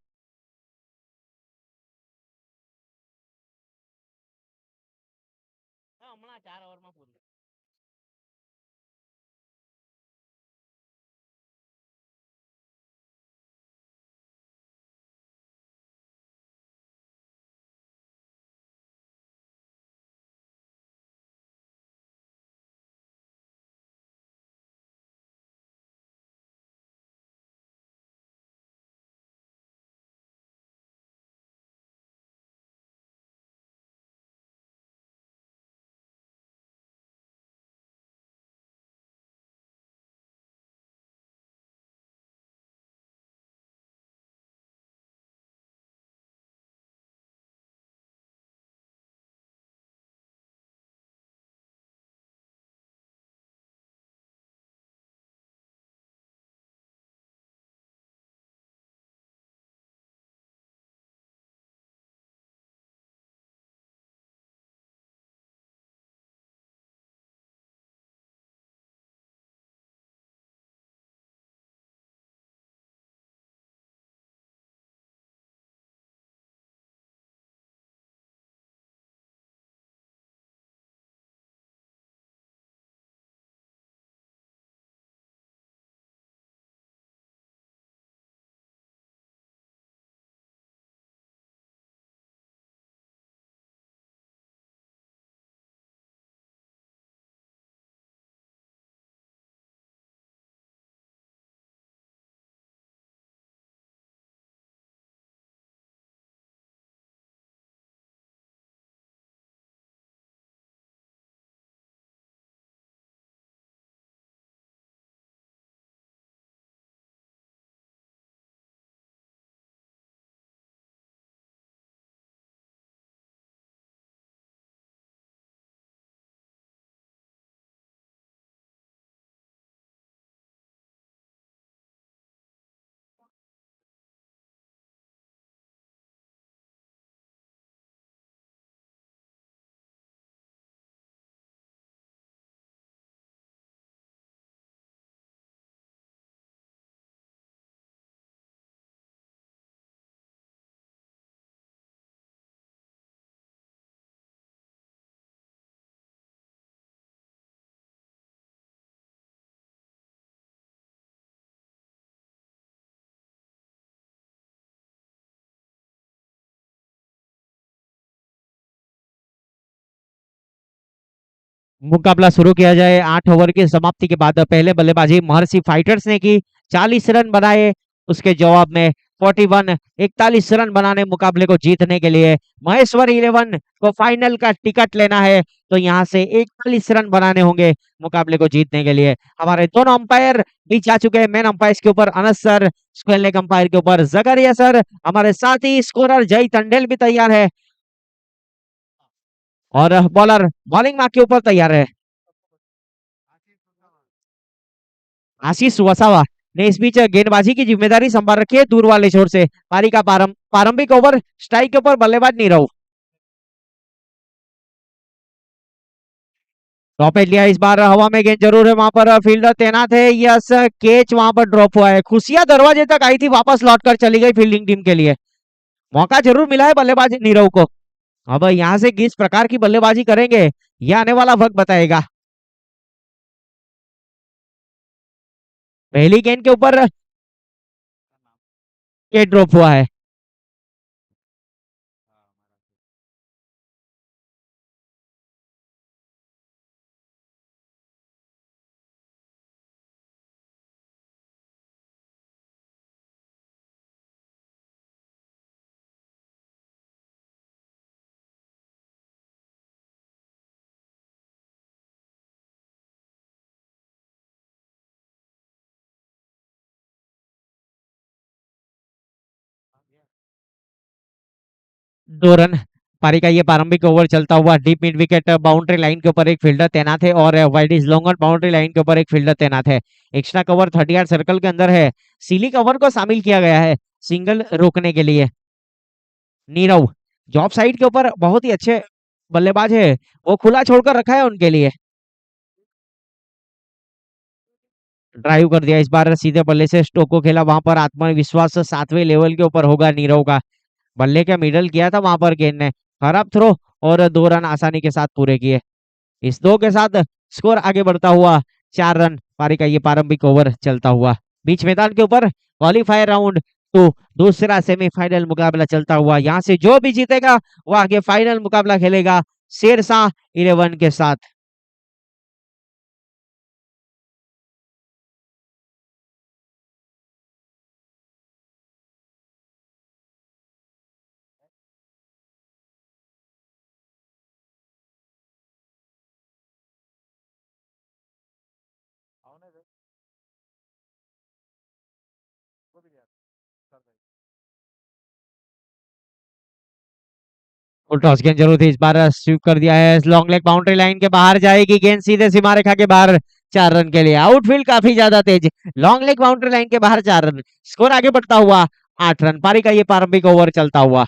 मुकाबला शुरू किया जाए। 8 ओवर की समाप्ति के बाद पहले बल्लेबाजी महर्षि फाइटर्स ने की, 40 रन बनाए। उसके जवाब में 41 रन मुकाबले को जीतने के लिए महेश्वर 11 को फाइनल का टिकट लेना है, तो यहाँ से 41 रन बनाने होंगे मुकाबले को जीतने के लिए। हमारे दोनों अंपायर भी जा चुके हैं, मेन अंपायर के ऊपर Anas sir, square leg umpire के ऊपर जकरिया सर, हमारे साथ ही स्कोरर जय टंडेल भी तैयार है और बॉलर बॉलिंग मार्क के ऊपर तैयार है। आशीष वसावा ने इस बीच गेंदबाजी की जिम्मेदारी संभाल रखी है दूर वाले छोर से। पारी का प्रारंभिक ओवर, स्ट्राइक के ऊपर बल्लेबाज नीरव। टॉपेट लिया इस बार, हवा में गेंद जरूर है, वहां पर फील्डर तैनात है। यस, कैच वहां पर ड्रॉप हुआ है। खुशियां दरवाजे तक आई थी, वापस लौट कर चली गई फील्डिंग टीम के लिए। मौका जरूर मिला है बल्लेबाज नीरव को। अब यहाँ से किस प्रकार की बल्लेबाजी करेंगे, यह आने वाला वक्त बताएगा। पहली गेंद के ऊपर कैच ड्रॉप हुआ है। दो रन। पारी का ये प्रारंभिक ओवर चलता हुआ, deep mid wicket boundary line के ऊपर एक फील्डर तैनात है और wide is long on boundary line के ऊपर एक फील्डर तैनात है। एक्स्ट्रा कवर 30 यार्ड सर्कल के अंदर है। सीली कवर को शामिल किया गया है सिंगल रोकने के लिए। नीरव जॉब साइड के ऊपर बहुत ही अच्छे बल्लेबाज है, वो खुला छोड़कर रखा है उनके लिए। ड्राइव कर दिया इस बार, सीधे बल्ले से स्टोक को खेला, वहां पर आत्मविश्वास 7वें लेवल के ऊपर होगा नीरव का। बल्ले का मिडल किया था वहां पर गेंद ने, खराब थ्रो और 2 रन आसानी के साथ पूरे किए। इस दो के साथ स्कोर आगे बढ़ता हुआ 4 रन। पारी का ये प्रारंभिक ओवर चलता हुआ, बीच मैदान के ऊपर क्वालिफायर राउंड टू, दूसरा सेमीफाइनल मुकाबला चलता हुआ। यहाँ से जो भी जीतेगा वो आगे फाइनल मुकाबला खेलेगा शेरशाह 11 के साथ। फुल टॉस गेंद जरूर थी इस बार, स्वीप कर दिया है, लॉन्ग लेग बाउंड्री लाइन के बाहर जाएगी गेंद, सीधे सीमा रेखा के बाहर। 4 रन के लिए आउटफील्ड काफी ज्यादा तेज, लॉन्ग लेग बाउंड्री लाइन के बाहर 4 रन। स्कोर आगे बढ़ता हुआ 8 रन। पारी का ये प्रारंभिक ओवर चलता हुआ।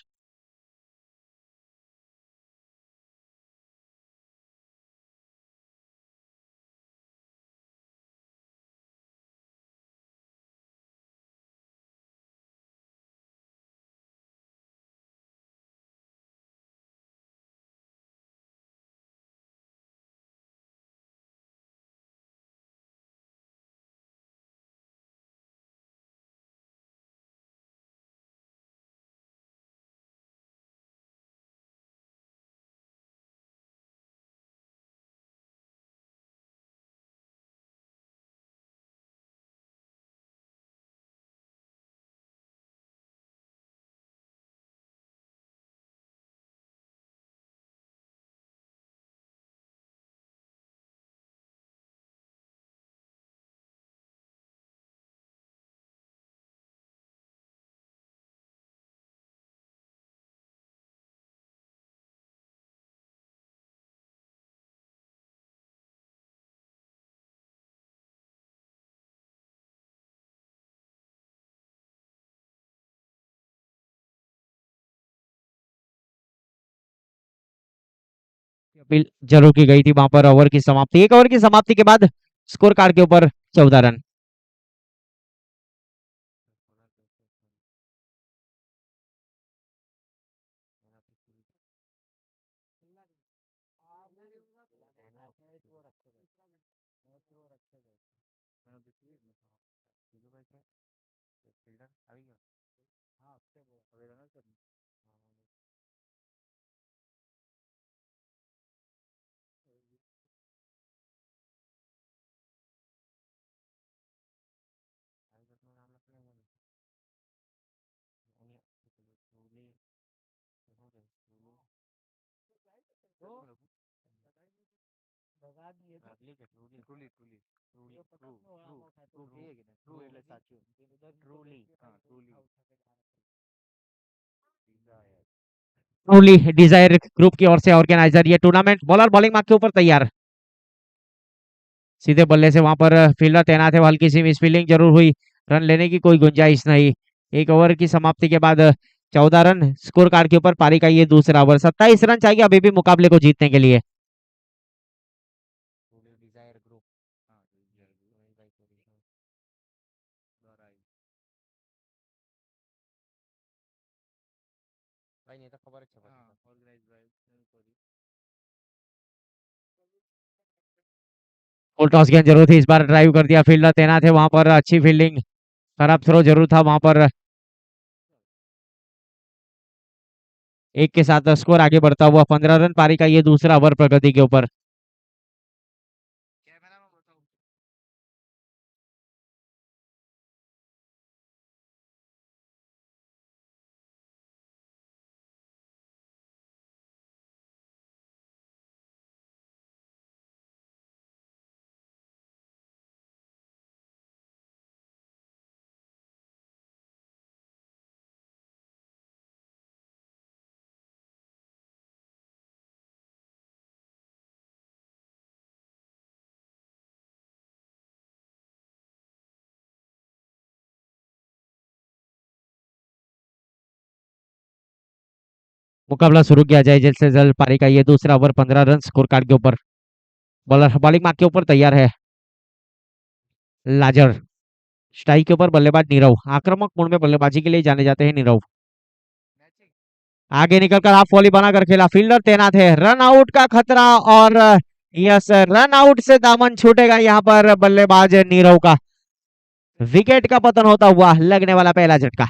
अपील जरूर की गई थी वहां पर। ओवर की समाप्ति, एक ओवर की समाप्ति के बाद स्कोर कार्ड के ऊपर 14 रन। ट्रूली डिजायर ग्रुप की ओर से ऑर्गेनाइजर ये टूर्नामेंट। बॉलर बॉलिंग मार्क के ऊपर तैयार, सीधे बल्ले से वहां पर फील्डर तैनात है, हल्की सी मिस फील्डिंग जरूर हुई, रन लेने की कोई गुंजाइश नहीं। एक ओवर की समाप्ति के बाद 14 रन स्कोर कार्ड के ऊपर पारी का ये दूसरा ओवर। 27 रन चाहिए अभी भी मुकाबले को जीतने के लिए। फुल टॉस गेंद जरूर थी, इस बार ड्राइव कर दिया, फील्डर तैनात है वहां पर, अच्छी फील्डिंग, खराब थ्रो जरूर था वहां पर। एक के साथ स्कोर आगे बढ़ता हुआ 15 रन पारी का ये दूसरा ओवर प्रगति के ऊपर। मुकाबला शुरू किया जाए जल्द से जल्द, पारी का ये दूसरा ओवर 15 रन स्कोर कार्ड के ऊपर। बॉलर बॉलिंग मार्क के ऊपर तैयार है लाजर, स्ट्राइक के ऊपर बल्लेबाज नीरव, आक्रामक मोड में बल्लेबाजी के लिए जाने जाते हैं नीरव। आगे निकलकर हाफ वॉली बनाकर खेला, फील्डर तैनात है, रन आउट का खतरा, और यस रन आउट से दामन छूटेगा यहाँ पर बल्लेबाज नीरव का। विकेट का पतन होता हुआ लगने वाला पहला झटका।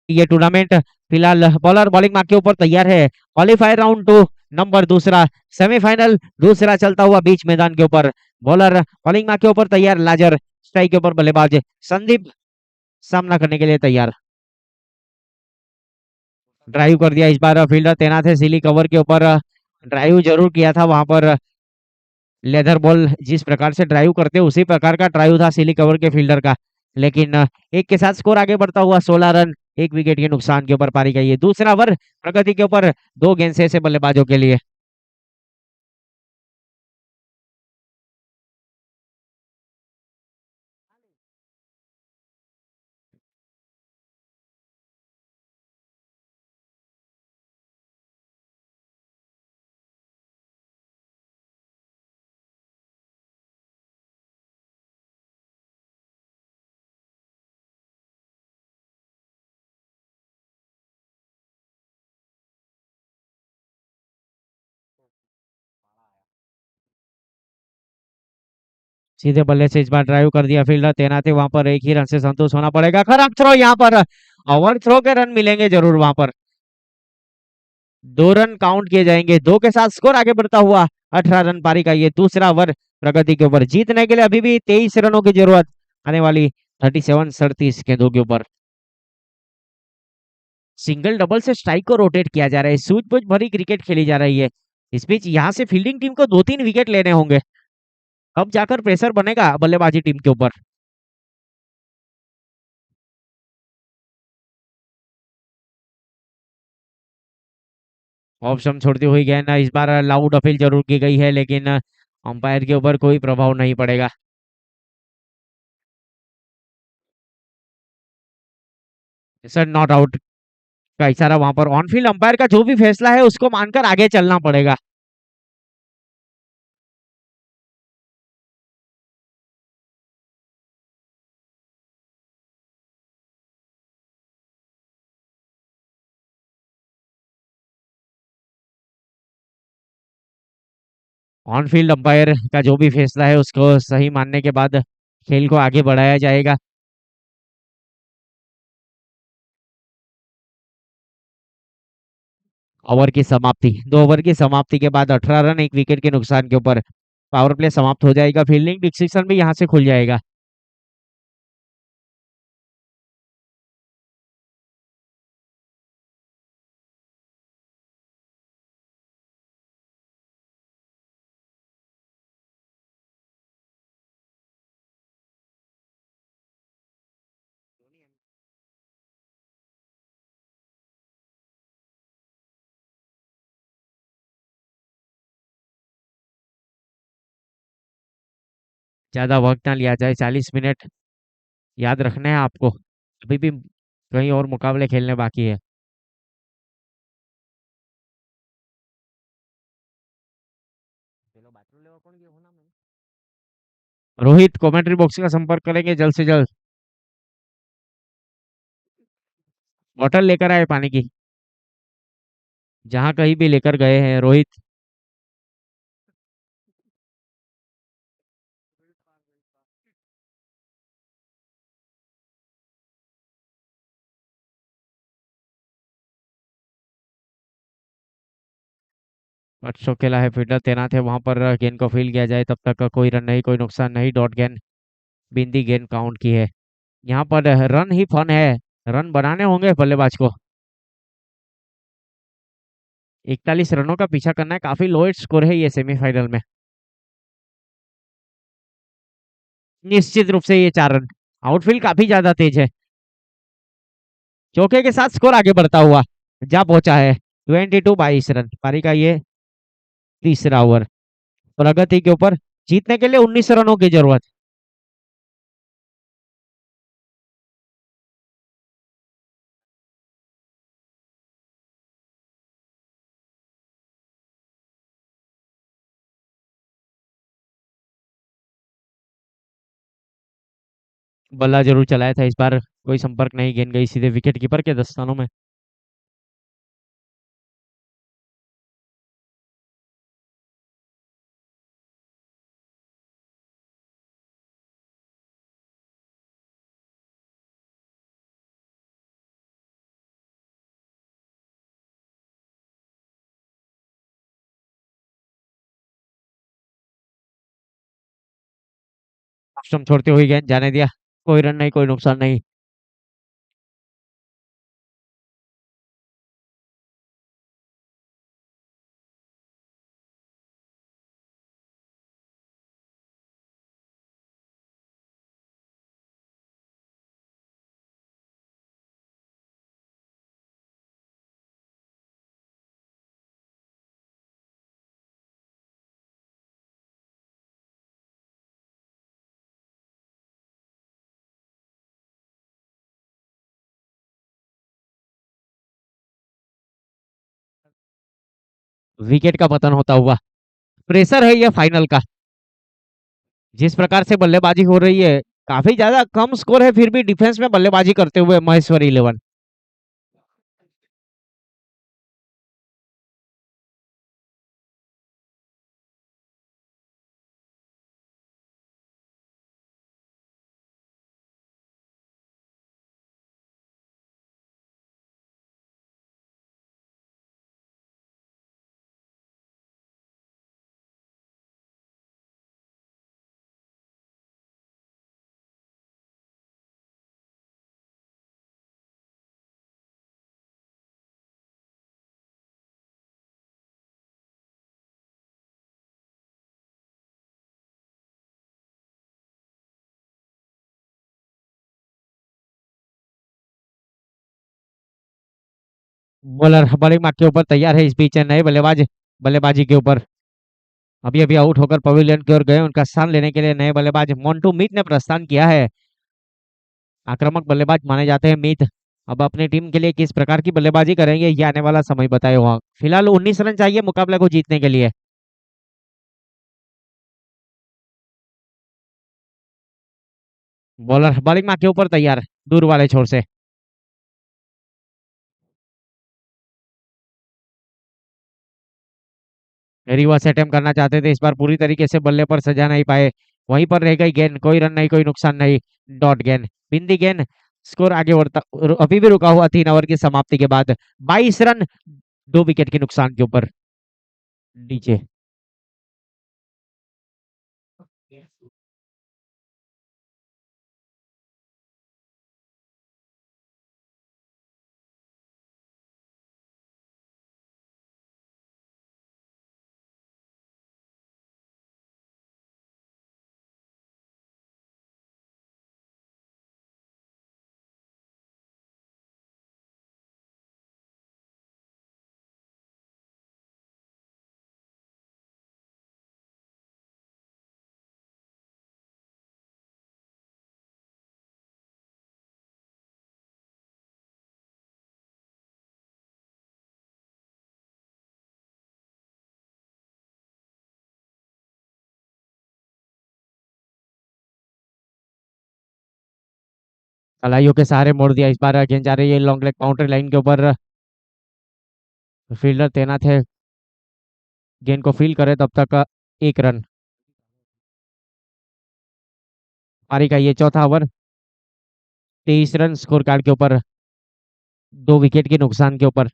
ये टूर्नामेंट फिलहाल बॉलर बॉलिंग मार्क के ऊपर तैयार है, क्वालिफायर राउंड 2 नंबर दूसरा, सेमीफाइनल दूसरा चलता हुआ बीच मैदान के ऊपर। बॉलर बॉलिंग मार्क के ऊपर तैयार लाजर, स्ट्राइक के ऊपर बल्लेबाज संदीप सामना करने के लिए तैयार। ड्राइव कर दिया, इस बार फील्डर तैनात है, सिली कवर के ऊपर ड्राइव जरूर किया था वहां पर। लेदर बॉल जिस प्रकार से ड्राइव करते उसी प्रकार का ड्राइव था सिली कवर के फील्डर का, लेकिन एक के साथ स्कोर आगे बढ़ता हुआ 16 रन, एक विकेट के नुकसान के ऊपर पारी का ये दूसरा ओवर प्रगति के ऊपर, दो गेंद से बल्लेबाजों के लिए। सीधे बल्ले से इस बार ड्राइव कर दिया, फील्डर तैनात है वहां पर, एक ही रन से संतोष होना पड़ेगा, खराब थ्रो यहाँ पर, ओवर थ्रो के रन मिलेंगे जरूर वहां पर। 2 रन काउंट किए जाएंगे, दो के साथ स्कोर आगे बढ़ता हुआ 18 रन पारी का ये दूसरा ओवर प्रगति के ऊपर। जीतने के लिए अभी भी 23 रनों की जरूरत आने वाली 37-37 गेंदों के ऊपर। सिंगल डबल से स्ट्राइक को रोटेट किया जा रहा है, सूझबूझ भरी क्रिकेट खेली जा रही है। इस बीच यहाँ से फील्डिंग टीम को 2-3 विकेट लेने होंगे, अब जाकर प्रेशर बनेगा बल्लेबाजी टीम के ऊपर। ऑप्शन छोड़ती हुई गेंद, इस बार लाउड अपील जरूर की गई है, लेकिन अंपायर के ऊपर कोई प्रभाव नहीं पड़ेगा। सर नॉट आउट का इशारा वहां पर, ऑन फील्ड अंपायर का जो भी फैसला है उसको मानकर आगे चलना पड़ेगा। ऑन फील्ड अंपायर का जो भी फैसला है उसको सही मानने के बाद खेल को आगे बढ़ाया जाएगा। ओवर की समाप्ति, 2 ओवर की समाप्ति के बाद 18 रन 1 विकेट के नुकसान के ऊपर पावर प्ले समाप्त हो जाएगा। फील्डिंग डिसीजन भी यहाँ से खुल जाएगा। ज्यादा वक्त ना लिया जाए, 40 मिनट याद रखना है आपको, अभी भी कई और मुकाबले खेलने बाकी है। रोहित कमेंट्री बॉक्स का संपर्क करेंगे जल्द से जल्द। बॉटल लेकर आए पानी की, जहां कहीं भी लेकर गए हैं रोहित। अशोक खेला है, फील्डर तैनात है वहां पर, गेंद को फील किया जाए तब तक का कोई रन नहीं, कोई नुकसान नहीं, डॉट गेंद, बिंदी गेंद काउंट की है। यहाँ पर रन ही फन है, रन बनाने होंगे बल्लेबाज को। 41 रनों का पीछा करना है, काफी लोएस्ट स्कोर है ये सेमीफाइनल में। निश्चित रूप से ये 4 रन, आउटफील्ड काफी ज्यादा तेज है। चौके के साथ स्कोर आगे बढ़ता हुआ जा पहुंचा है। 22 22 रन पारी का ये तीसरा ओवर। प्रगति के ऊपर जीतने के लिए 19 रनों की जरूरत। बल्ला जरूर चलाया था इस बार, कोई संपर्क नहीं, गेंद गई सीधे विकेट कीपर के दस्तानों में। स्टंप छोड़ते हुए गेंद जाने दिया, कोई रन नहीं, कोई नुकसान नहीं। विकेट का पतन होता हुआ, प्रेशर है ये फाइनल का। जिस प्रकार से बल्लेबाजी हो रही है, काफी ज्यादा कम स्कोर है, फिर भी डिफेंस में बल्लेबाजी करते हुए महेश्वरी 11। बॉलर बड़ी मार्क के ऊपर तैयार है इस बीच नए बल्लेबाज बल्लेबाजी के ऊपर। अभी अभी आउट होकर पवेलियन की ओर गए, उनका स्थान लेने के लिए नए बल्लेबाज मोन्टू मीत ने प्रस्थान किया है। आक्रामक बल्लेबाज माने जाते हैं मीत। अब अपनी टीम के लिए किस प्रकार की बल्लेबाजी करेंगे ये आने वाला समय बताएगा। फिलहाल 19 रन चाहिए मुकाबले को जीतने के लिए। बॉलर बॉलिंग मार के ऊपर तैयार, दूर वाले छोर से। रिवर्स अटेम्प्ट करना चाहते थे, इस बार पूरी तरीके से बल्ले पर सजा नहीं पाए। वहीं पर रह गई गेंद, कोई रन नहीं, कोई नुकसान नहीं। डॉट गेंद, बिंदी गेंद। स्कोर आगे बढ़ता, अभी भी रुका हुआ 3 ओवर की समाप्ति के बाद। 22 रन, 2 विकेट के नुकसान के ऊपर। नीचे कलाइयों के सहारे मोड़ दिया, इस बार गेंद जा रही है लॉन्ग लेग बाउंड्री लाइन के ऊपर। फील्डर तैनात है, गेंद को फील करे तब तक 1 रन। पारी का ये चौथा ओवर। 23 रन स्कोर कार्ड के ऊपर, 2 विकेट के नुकसान के ऊपर।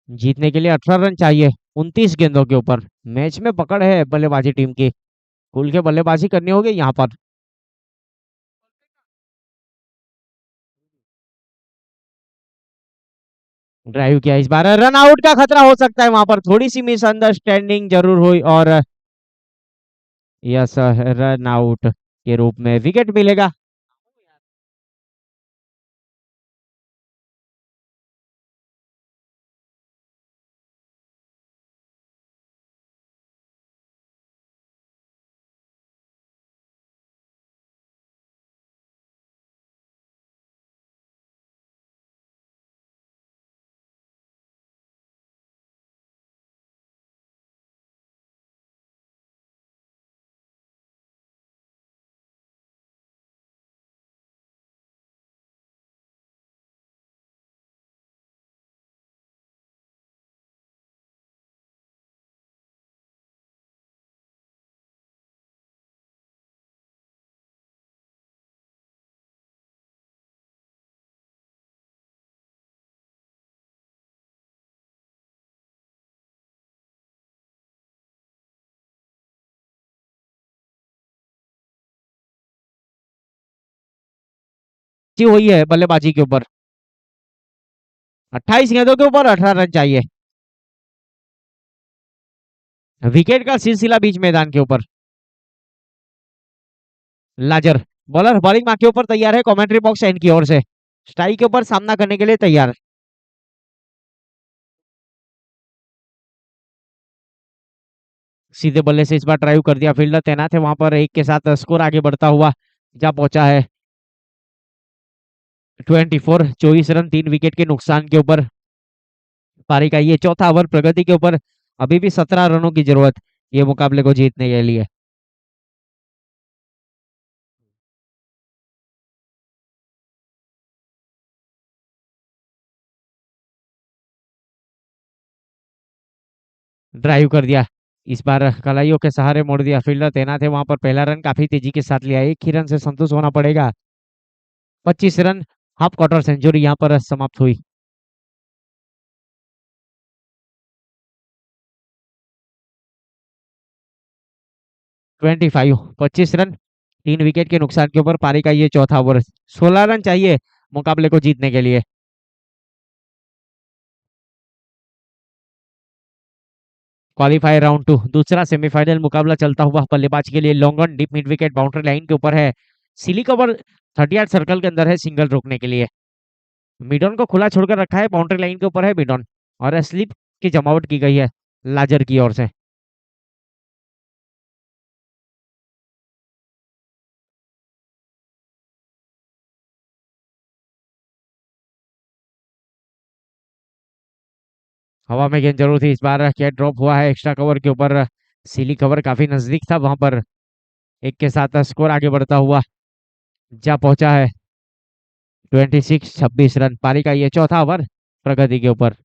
जीतने के लिए 18 रन चाहिए 29 गेंदों के ऊपर। मैच में पकड़ है बल्लेबाजी टीम की, खुल के बल्लेबाजी करनी होगी यहाँ पर। ड्राइव किया, इस बार रन आउट का खतरा हो सकता है, वहां पर थोड़ी सी मिसअंडरस्टैंडिंग जरूर हुई और यस, रन आउट के रूप में विकेट मिलेगा। जी वही है बल्लेबाजी के ऊपर। 28 गेंदों के ऊपर 18 रन चाहिए। विकेट का सिलसिला बीच मैदान के ऊपर। लाजर बॉलर बॉलिंग मार के ऊपर तैयार है, कमेंट्री बॉक्स एंड की ओर से। स्ट्राइक के ऊपर सामना करने के लिए तैयार। सीधे बल्ले से इस बार ड्राइव कर दिया, फील्डर तैनात है वहां पर, एक के साथ स्कोर आगे बढ़ता हुआ जा पहुंचा है। 24 रन 3 विकेट के नुकसान के ऊपर। पारी का ये चौथा ओवर प्रगति के ऊपर। अभी भी 17 रनों की जरूरत ये मुकाबले को जीतने के लिए। ड्राइव कर दिया, इस बार कलाइयों के सहारे मोड़ दिया, फील्डर तैनात है वहां पर, पहला रन काफी तेजी के साथ लिया, एक ही रन से संतुष्ट होना पड़ेगा। 25 रन, हाफ क्वार्टर सेंचुरी यहाँ पर समाप्त हुई। 25 रन 3 विकेट के नुकसान के ऊपर। पारी का ये चौथा ओवर। 16 रन चाहिए मुकाबले को जीतने के लिए। क्वालीफायर राउंड 2 दूसरा सेमीफाइनल मुकाबला चलता हुआ बल्लेबाज के लिए long on deep mid wicket boundary line के ऊपर है। सिली कवर 30 सर्कल के अंदर है सिंगल रोकने के लिए। मिडॉन को खुला छोड़कर रखा है, बाउंड्री लाइन के ऊपर है मिडॉन और स्लिप की जमावट की गई है। लाजर की ओर से। हवा में गेंद जरूर थी इस बार, कैच ड्रॉप हुआ है एक्स्ट्रा कवर के ऊपर। सीली कवर काफी नजदीक था वहां पर। एक के साथ स्कोर आगे बढ़ता हुआ जा पहुंचा है। 26 रन पारी का ये चौथा ओवर प्रगति के ऊपर।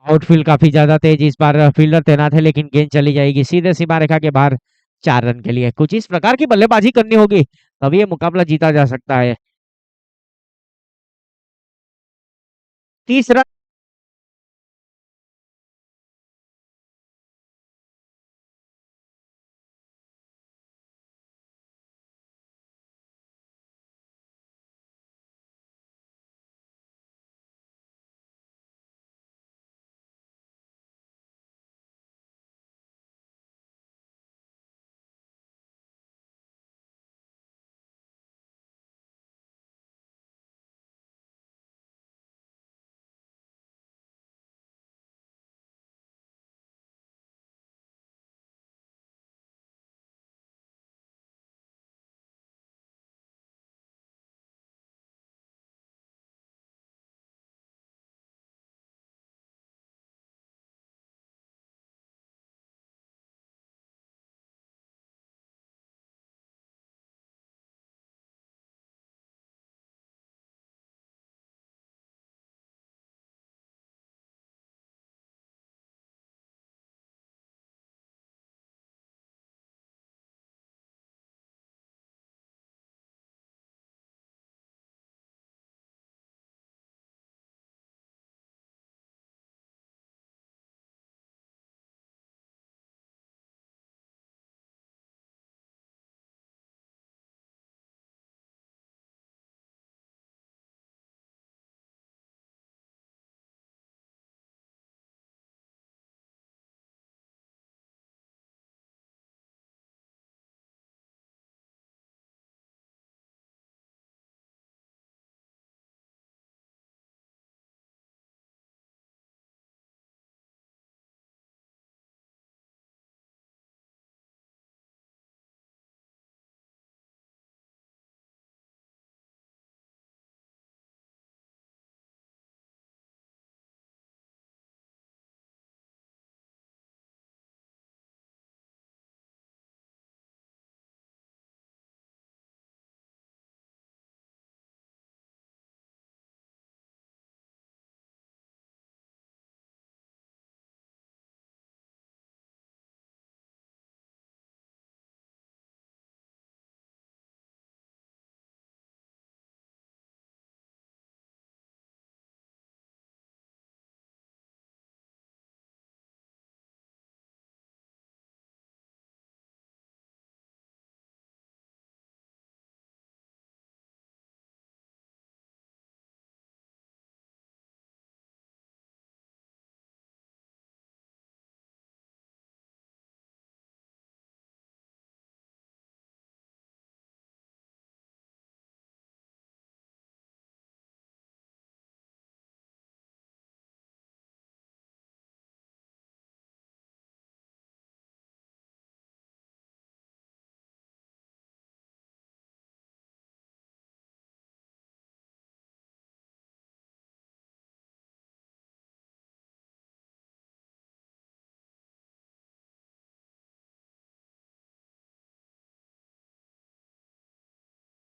आउटफील्ड काफी ज्यादा तेज इस बार, फील्डर तैनात है लेकिन गेंद चली जाएगी सीधे सीमा रेखा के बाहर। 4 रन के लिए कुछ इस प्रकार की बल्लेबाजी करनी होगी, तभी ये मुकाबला जीता जा सकता है। 30 रन।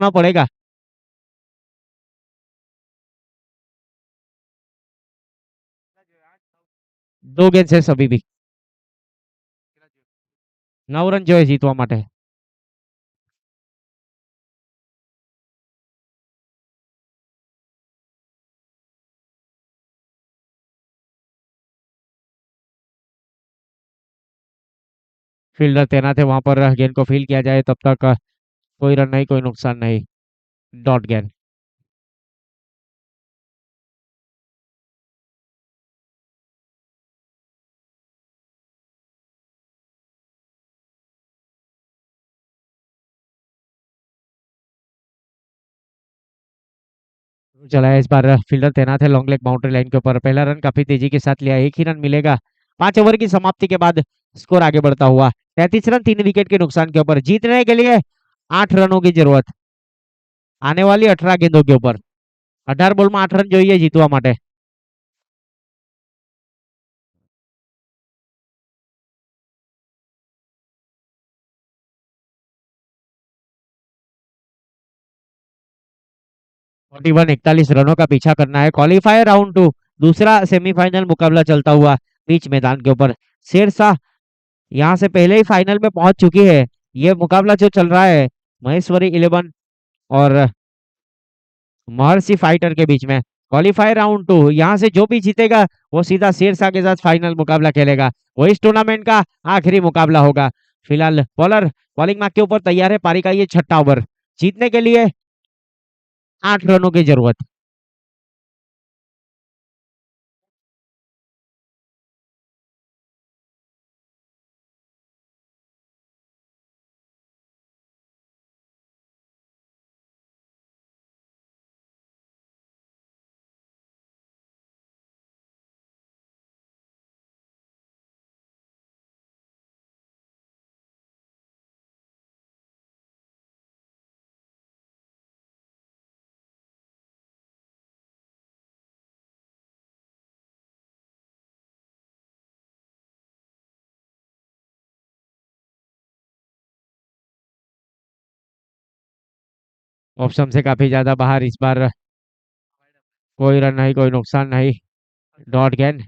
पड़ेगा। 2 गेंद शेष अभी भी। 9 રન જોઈએ જીતવા માટે। फील्डर तैनात है वहां पर, गेंद को फील किया जाए तब तक कोई रन नहीं, कोई नुकसान नहीं, डॉट गेंद। चला है इस बार, फील्डर तैनात है लॉन्ग लेग बाउंड्री लाइन के ऊपर। पहला रन काफी तेजी के साथ लिया, एक ही रन मिलेगा। 5 ओवर की समाप्ति के बाद स्कोर आगे बढ़ता हुआ 33 रन 3 विकेट के नुकसान के ऊपर। जीतने के लिए 8 रनों की जरूरत आने वाली 18 गेंदों के ऊपर। 18 बॉल में 8 रन જોઈએ જીતવા માટે। 41 रनों का पीछा करना है। क्वालिफायर राउंड 2 दूसरा सेमीफाइनल मुकाबला चलता हुआ बीच मैदान के ऊपर। शेरशाह यहाँ से पहले ही फाइनल में पहुंच चुकी है। ये मुकाबला जो चल रहा है महेश्वरी 11 और महर्षि फाइटर के बीच में। क्वालिफायर राउंड 2 यहाँ से जो भी जीतेगा वो सीधा शेरशाह के साथ फाइनल मुकाबला खेलेगा। वो इस टूर्नामेंट का आखिरी मुकाबला होगा। फिलहाल बॉलर बॉलिंग मार्क के ऊपर तैयार है। पारी का ये 6ठा ओवर। जीतने के लिए 8 रनों की जरूरत। ऑप्शन से काफी ज्यादा बाहर इस बार। कोई रन नहीं, कोई नुकसान नहीं, डॉट गेंद।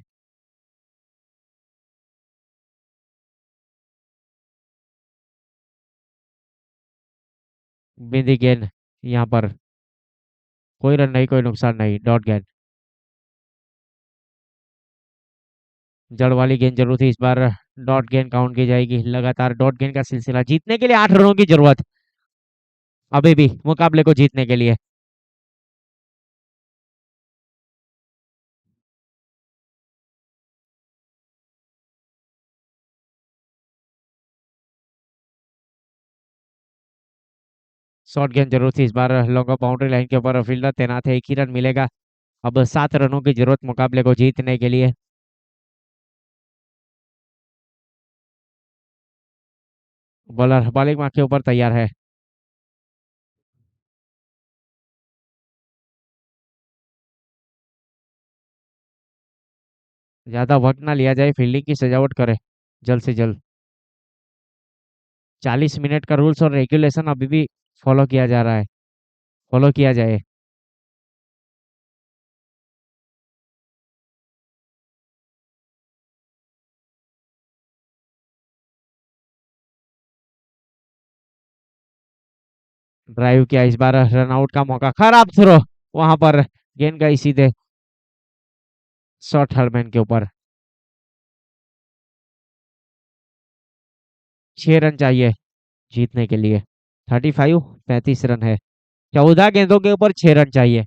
बिंदी गेंद यहाँ पर। कोई रन नहीं, कोई नुकसान नहीं, डॉट गेंद। जड़ वाली गेंद जरूर थी इस बार। डॉट गेंद काउंट की जाएगी। लगातार डॉट गेंद का सिलसिला। जीतने के लिए 8 रनों की जरूरत अभी भी मुकाबले को जीतने के लिए। शॉर्ट गेंद जरूर थी इस बार। लॉन्ग बाउंड्री लाइन के ऊपर फील्डर तैनात है, एक ही रन मिलेगा। अब 7 रनों की जरूरत मुकाबले को जीतने के लिए। बॉलर बॉलिंग मार्क के ऊपर तैयार है। ज्यादा वक्त ना लिया जाए, फील्डिंग की सजावट करे जल्द से जल्द। 40 मिनट का रूल्स और रेगुलेशन अभी भी फॉलो किया जा रहा है। फॉलो किया जाए। ड्राइव किया इस बार। रनआउट का मौका, खराब थ्रो। वहां पर गेंद गई सीधे शॉर्ट हरमैन के ऊपर। 6 रन चाहिए जीतने के लिए। 35, 35 रन है। 14 गेंदों के ऊपर 6 रन चाहिए।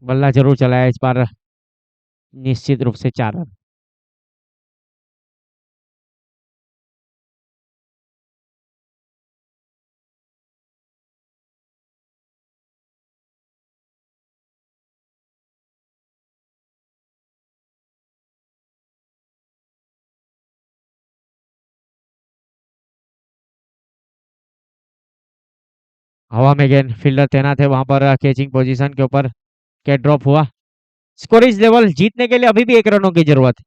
बल्ला जरूर चलाया इस बार, निश्चित रूप से 4 रन। हवा में गेंद, फील्डर तैनात है वहां पर कैचिंग पोजीशन के ऊपर। कैच ड्रॉप हुआ। स्कोरेज लेवल जीतने के लिए अभी भी 1 रनों की जरूरत।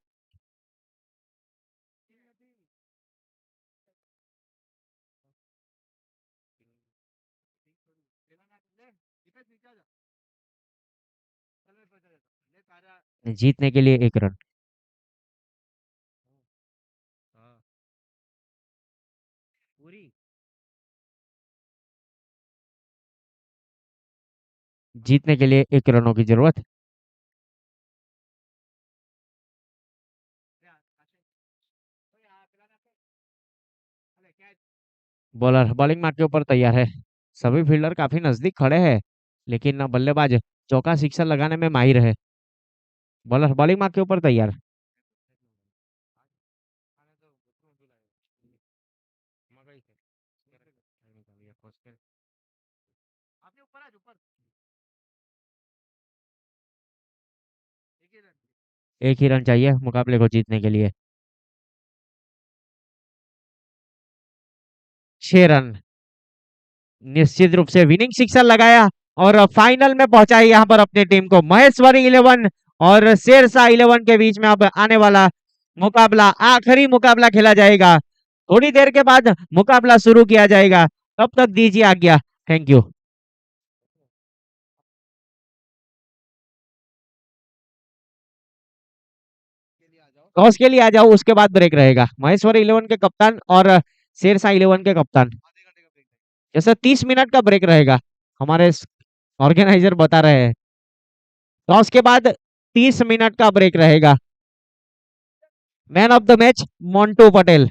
जीतने के लिए 1 रन। पूरी जीतने के लिए 1 रनों की जरूरत। बॉलर बॉलिंग मार के ऊपर तैयार है। सभी फील्डर काफी नजदीक खड़े हैं, लेकिन बल्लेबाज चौका सिक्सर लगाने में माहिर है। बॉलर बॉलिंग मार के ऊपर तैयार। एक ही रन चाहिए मुकाबले को जीतने के लिए। 6 रन। निश्चित रूप से विनिंग सिक्सर लगाया और फाइनल में पहुंचा है यहाँ पर अपनी टीम को। महेश्वरी 11 और शेरशाह 11 के बीच में अब आने वाला मुकाबला, आखिरी मुकाबला खेला जाएगा। थोड़ी देर के बाद मुकाबला शुरू किया जाएगा, तब तक दीजिए आज्ञा। Thank you. टॉस के लिए आ जाओ, उसके बाद ब्रेक रहेगा। महेश्वरी 11 के कप्तान और शेरशाह 11 के कप्तान, जैसे 30 मिनट का ब्रेक रहेगा, हमारे ऑर्गेनाइजर बता रहे हैं। टॉस के बाद 30 मिनट का ब्रेक रहेगा। Man of the match Montu Patel.